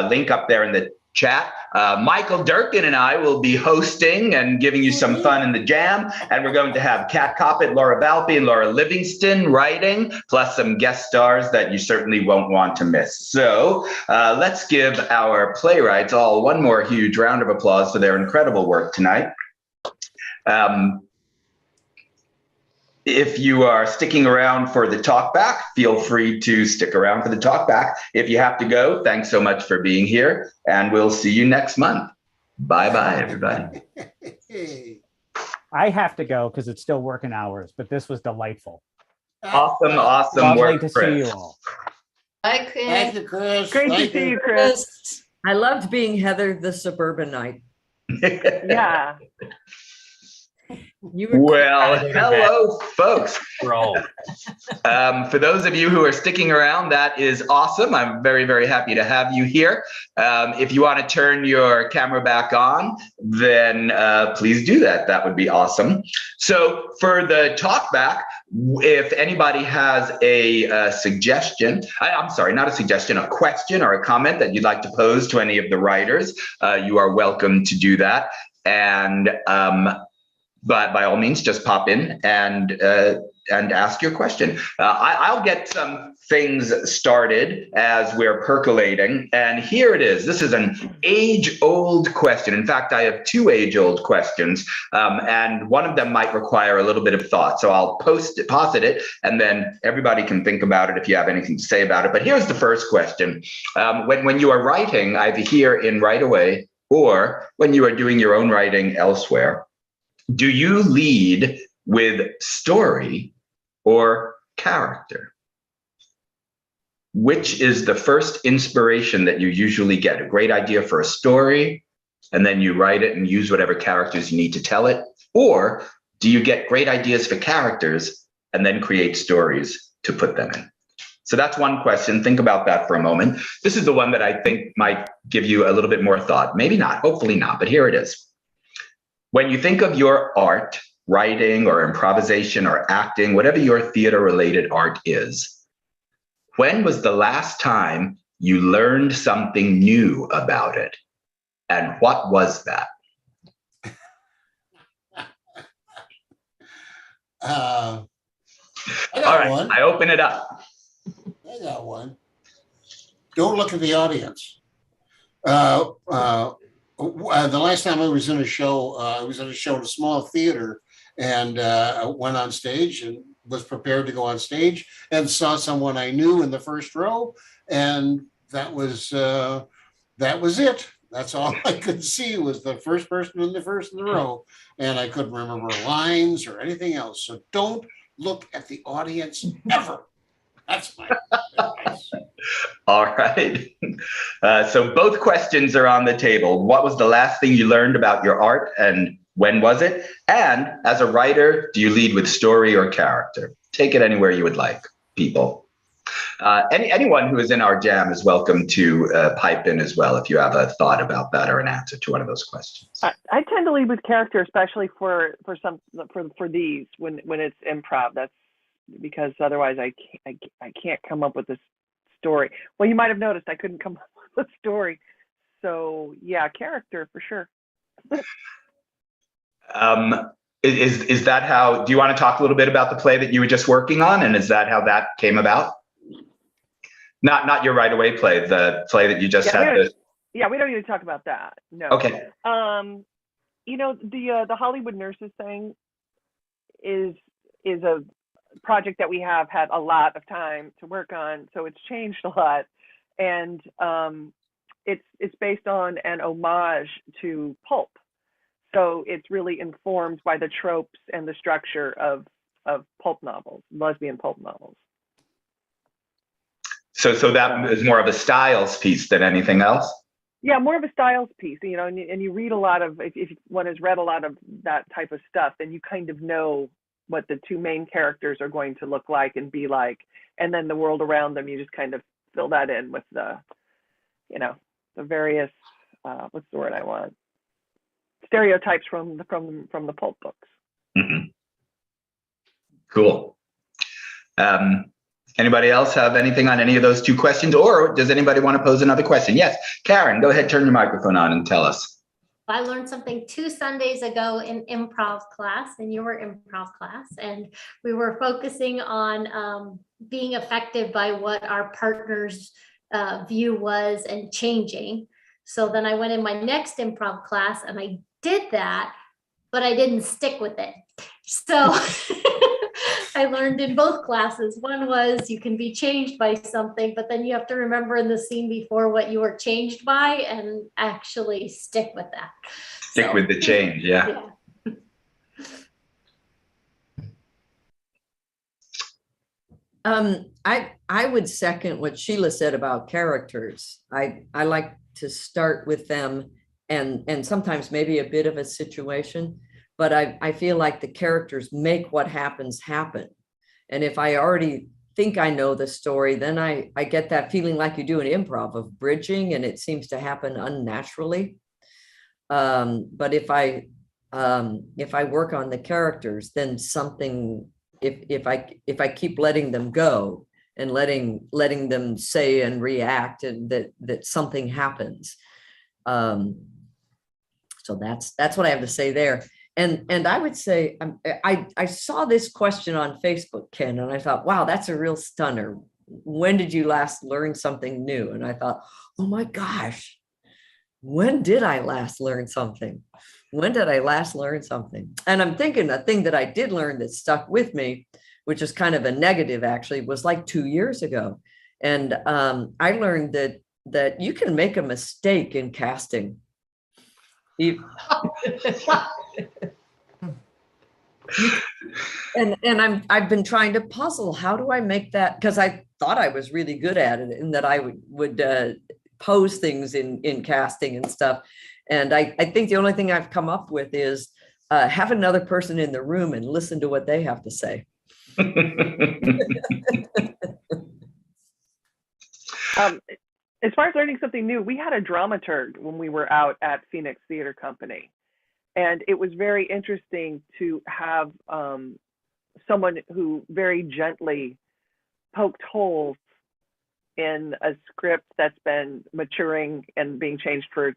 link up there in the chat. Michael Durkin and I will be hosting and giving you some fun in the jam. And we're going to have Kat Coppett, Laura Valpy, and Laura Livingston writing, plus some guest stars that you certainly won't want to miss. So let's give our playwrights all one more huge round of applause for their incredible work tonight. If you are sticking around for the talk back, feel free to stick around for the talk back. If you have to go, thanks so much for being here, and we'll see you next month. Bye-bye, everybody. I have to go because it's still working hours, but this was delightful. Awesome Lovely work, to see Chris. you all. Bye, Chris. Thank you, Chris. Great to Thank see you, Chris. I loved being Heather the suburbanite. Yeah. You were Well, hello, folks. Roll. For those of you who are sticking around, that is awesome. I'm very, very happy to have you here. If you want to turn your camera back on, then please do that. That would be awesome. So for the talk back, if anybody has a suggestion, I'm sorry, not a suggestion, a question or a comment that you'd like to pose to any of the writers, you are welcome to do that. And but by all means, just pop in and ask your question. I'll get some things started as we're percolating. And here it is. This is an age-old question. In fact, I have two age-old questions, and one of them might require a little bit of thought. So I'll posit it, and then everybody can think about it if you have anything to say about it. But here's the first question. When you are writing, either here in Right Away or when you are doing your own writing elsewhere, do you lead with story or character? Which is the first inspiration that you usually get? A great idea for a story, and then you write it and use whatever characters you need to tell it? Or do you get great ideas for characters and then create stories to put them in? So that's one question. Think about that for a moment. This is the one that I think might give you a little bit more thought. Maybe not, hopefully not, but here it is. When you think of your art, writing or improvisation or acting, whatever your theater-related art is, when was the last time you learned something new about it? And what was that? I got All right, one. I open it up. I got one. Don't look at the audience. The last time I was in a show, I was in a show in a small theater, and I went on stage and was prepared to go on stage and saw someone I knew in the first row, and that was it. That's all I could see was the first person in the row, and I couldn't remember lines or anything else. So don't look at the audience ever. That's my advice. All right. So both questions are on the table. What was the last thing you learned about your art, and when was it? And as a writer, do you lead with story or character? Take it anywhere you would like, people. Anyone who is in our jam is welcome to pipe in as well if you have a thought about that or an answer to one of those questions. I tend to lead with character, especially for these when it's improv. That's because otherwise I can't come up with a story. Well, you might have noticed I couldn't come up with a story. So yeah, character for sure. Is that how, do you want to talk a little bit about the play that you were just working on? And is that how that came about? Not your Right Away play, the play that you just had. Yeah, we don't need to talk about that. No. Okay. You know, the Hollywood Nurses thing is a project that we have had a lot of time to work on, so it's changed a lot, and it's based on an homage to pulp, so it's really informed by the tropes and the structure of pulp novels, lesbian pulp novels. So that is more of a styles piece than anything else? Yeah, more of a styles piece, you know, and you read a lot of, if one has read a lot of that type of stuff, then you kind of know what the two main characters are going to look like and be like, and then the world around them, you just kind of fill that in with the, you know, the various what's the word I want, stereotypes from the pulp books. Mm-hmm. Cool. Anybody else have anything on any of those two questions, or does anybody want to pose another question? Yes, Karen, go ahead, turn your microphone on and tell us. I learned something 2 Sundays ago in improv class, in your improv class, and we were focusing on being affected by what our partner's view was and changing. So then I went in my next improv class and I did that, but I didn't stick with it. So I learned in both classes. One was you can be changed by something, but then you have to remember in the scene before what you were changed by and actually stick with that. Stick with the change, yeah. I would second what Sheila said about characters. I like to start with them and sometimes maybe a bit of a situation, but I feel like the characters make what happens happen. And if I already think I know the story, then I get that feeling like you do in improv of bridging, and it seems to happen unnaturally. But if I work on the characters, then something, if I keep letting them go and letting them say and react, and that something happens. So that's what I have to say there. And I would say, I saw this question on Facebook, Ken, and I thought, wow, that's a real stunner. When did you last learn something new? And I thought, oh my gosh, when did I last learn something? When did I last learn something? And I'm thinking a thing that I did learn that stuck with me, which is kind of a negative actually, was like 2 years ago. And I learned that you can make a mistake in casting. And I've been trying to puzzle, how do I make that? Because I thought I was really good at it and that I would pose things in casting and stuff. And I think the only thing I've come up with is have another person in the room and listen to what they have to say. As far as learning something new, we had a dramaturg when we were out at Phoenix Theater Company. And it was very interesting to have someone who very gently poked holes in a script that's been maturing and being changed for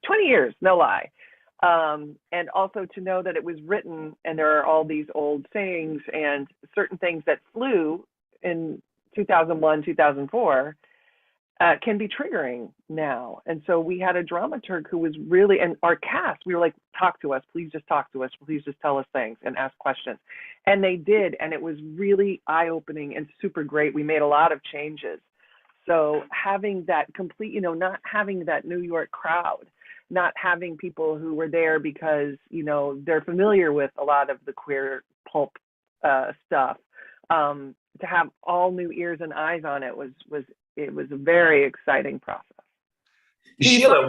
20 years, no lie. And also to know that it was written and there are all these old sayings and certain things that flew in 2001, 2004, can be triggering now. And so we had a dramaturg who was really, and our cast, we were like, talk to us, please just talk to us, please just tell us things and ask questions. And they did, and it was really eye-opening and super great. We made a lot of changes. So having that complete, not having that New York crowd, not having people who were there because, they're familiar with a lot of the queer pulp stuff, to have all new ears and eyes on it was a very exciting process. Sheila,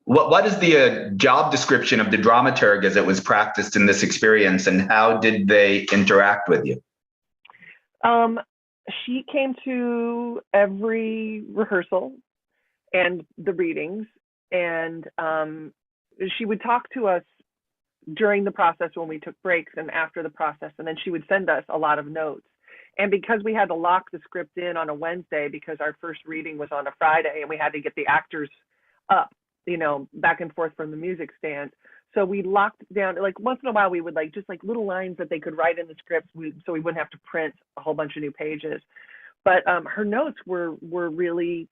what is the job description of the dramaturg as it was practiced in this experience, and how did they interact with you? She came to every rehearsal and the readings, and she would talk to us during the process when we took breaks and after the process, and then she would send us a lot of notes. And because we had to lock the script in on a Wednesday because our first reading was on a Friday and we had to get the actors up, back and forth from the music stand. So we locked down, like once in a while we would just little lines that they could write in the script so we wouldn't have to print a whole bunch of new pages. But her notes were really,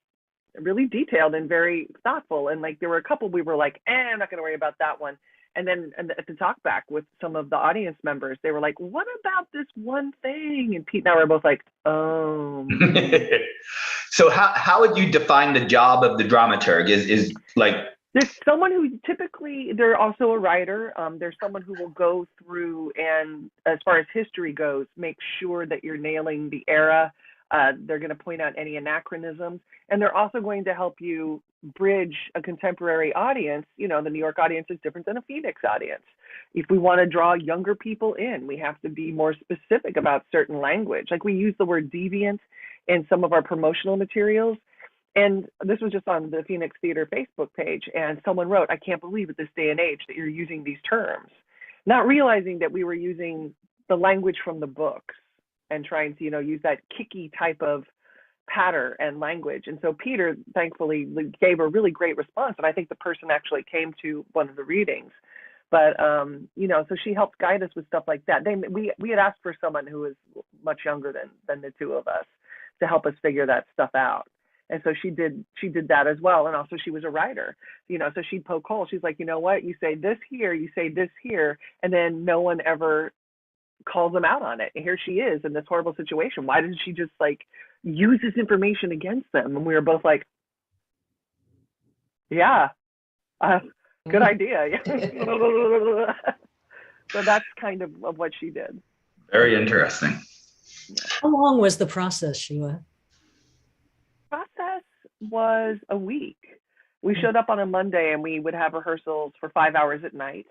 really detailed and very thoughtful. And there were a couple we were like, I'm not going to worry about that one. And then at the talk back with some of the audience members, they were like, what about this one thing? And Pete and I were both like, oh. So how would you define the job of the dramaturg? Is there's someone who typically, they're also a writer. There's someone who will go through and, as far as history goes, make sure that you're nailing the era. They're going to point out any anachronisms, and they're also going to help you bridge a contemporary audience. You know, the New York audience is different than a Phoenix audience. If we want to draw younger people in, we have to be more specific about certain language. Like we use the word deviant in some of our promotional materials. And this was just on the Phoenix Theater Facebook page, and someone wrote, "I can't believe at this day and age that you're using these terms," not realizing that we were using the language from the books and trying to, you know, use that kicky type of patter and language. And so Peter thankfully gave a really great response, and I think the person actually came to one of the readings. But you know, so she helped guide us with stuff like that. We had asked for someone who was much younger than the two of us to help us figure that stuff out. And so she did that as well. And also she was a writer, you know, so she'd poke holes. She's like, you know what, you say this here, you say this here, and then no one ever calls them out on it. And here she is in this horrible situation. Why didn't she just like use this information against them? And we were both like, yeah, good idea. So that's kind of what she did. Very interesting. How long was the process, Sheila? Process was a week. We showed up on a Monday and we would have rehearsals for 5 hours at night.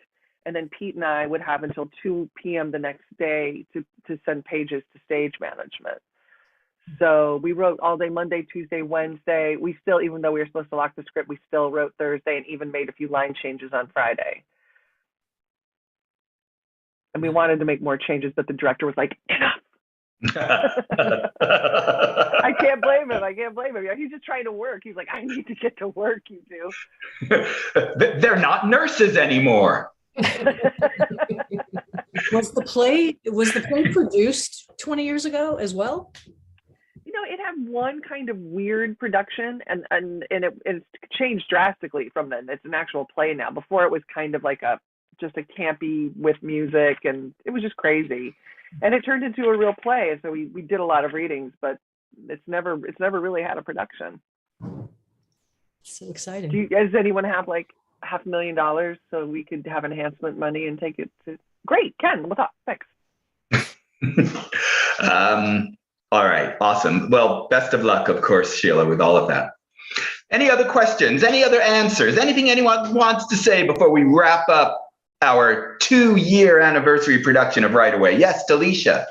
And then Pete and I would have until 2 p.m. the next day to send pages to stage management. So we wrote all day Monday, Tuesday, Wednesday. We still, even though we were supposed to lock the script, we still wrote Thursday and even made a few line changes on Friday. And we wanted to make more changes, but the director was like, enough. I can't blame him. He's just trying to work. He's like, I need to get to work, you two. They're not nurses anymore. Was the play produced 20 years ago as well? You know, it had one kind of weird production, and it's changed drastically from then. It's an actual play now. Before it was kind of like just a campy with music, and it was just crazy. And it turned into a real play, and so we did a lot of readings, but it's never really had a production. So exciting. Does anyone have like $500,000 so we could have enhancement money and take it to? Great, Ken, what's up? Thanks. All right, awesome. Well, best of luck, of course, Sheila, with all of that. Any other questions? Any other answers? Anything anyone wants to say before we wrap up our 2-year anniversary production of Right Away? Yes, Delisha.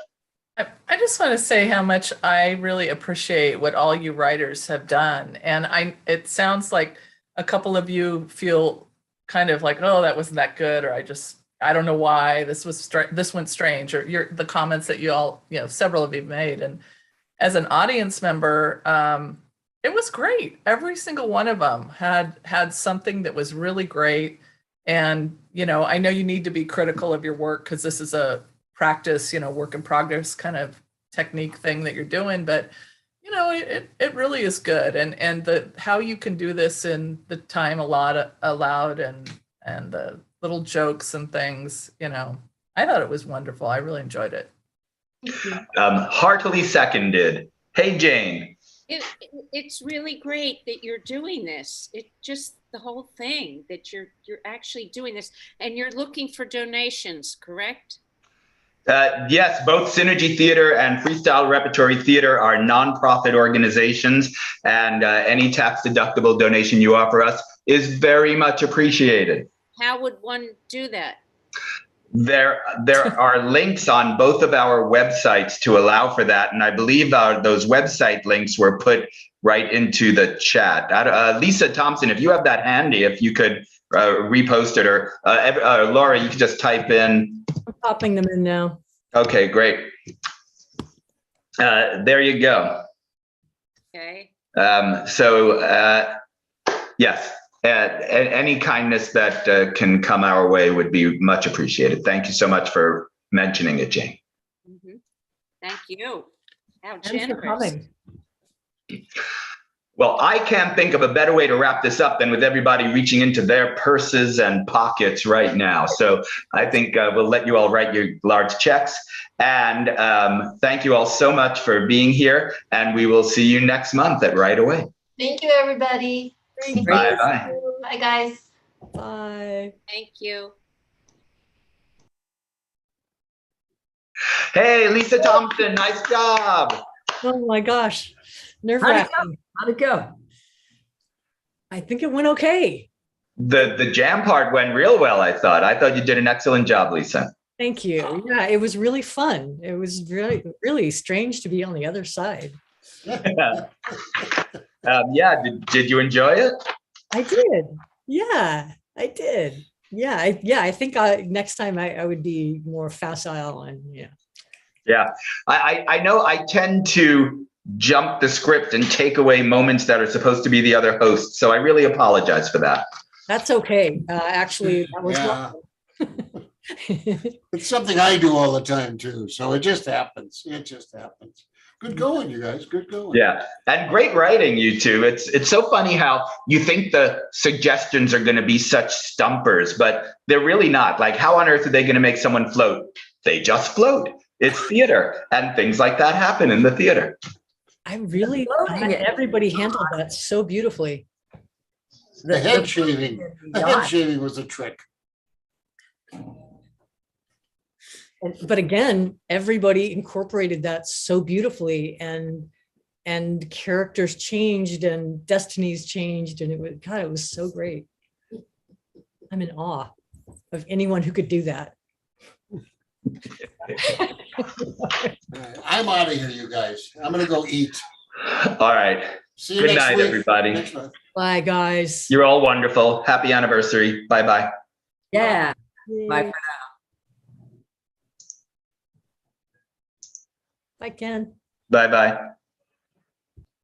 I just want to say how much I really appreciate what all you writers have done. And it sounds like a couple of you feel kind of like, oh, that wasn't that good, or I don't know why this went strange, or the comments that you all, you know, several of you made. And as an audience member, it was great. Every single one of them had something that was really great. And, you know, I know you need to be critical of your work because this is a practice, you know, work in progress kind of technique thing that you're doing, but you know, it really is good. And how you can do this in the time allowed and the little jokes and things, you know, I thought it was wonderful. I really enjoyed it. Heartily seconded. Hey, Jane. It's really great that you're doing this. It just the whole thing that you're actually doing this, and you're looking for donations, correct? Yes, both Synergy Theater and Freestyle Repertory Theater are nonprofit organizations, and any tax-deductible donation you offer us is very much appreciated. How would one do that? There are links on both of our websites to allow for that, and I believe those website links were put right into the chat. Lisa Thompson, if you have that handy, if you could repost it, or Laura, you could just type in. I'm popping them in now. Okay, great. There you go. Okay. Yes. Any kindness that can come our way would be much appreciated. Thank you so much for mentioning it, Jane. Mm-hmm. Thank you. How Thanks generous. for coming. Well, I can't think of a better way to wrap this up than with everybody reaching into their purses and pockets right now. So I think we'll let you all write your large checks. And thank you all so much for being here. And we will see you next month at Right Away. Thank you, everybody. Bye-bye. Bye, guys. Bye. Thank you. Hey, Lisa Thompson, nice job. Oh my gosh. Nerve How'd it go? wracking. How'd it go? I think it went okay. The jam part went real well, I thought. I thought you did an excellent job, Lisa. Thank you. Yeah, it was really fun. It was really, really strange to be on the other side. Yeah, did you enjoy it? I did. Yeah, I did. Yeah, I think next time I would be more facile and yeah. Yeah, I know I tend to jump the script and take away moments that are supposed to be the other host. So I really apologize for that. That's okay. Actually, that was Yeah. It's something I do all the time too. So it just happens. It just happens. Good going, you guys. Good going. Yeah, and great writing, you two. It's so funny how you think the suggestions are going to be such stumpers, but they're really not. Like, how on earth are they going to make someone float? They just float. It's theater, and things like that happen in the theater. I really thought everybody handled that so beautifully. The head shaving. The head shaving was a trick. But again, everybody incorporated that so beautifully, and characters changed and destinies changed, and it was so great. I'm in awe of anyone who could do that. I'm out of here, you guys. I'm gonna go eat. All right. See you Good next night, week. everybody. Next month. Bye, guys. You're all wonderful. Happy anniversary. Bye-bye. Yeah. Bye for now. Bye, Ken. Bye-bye.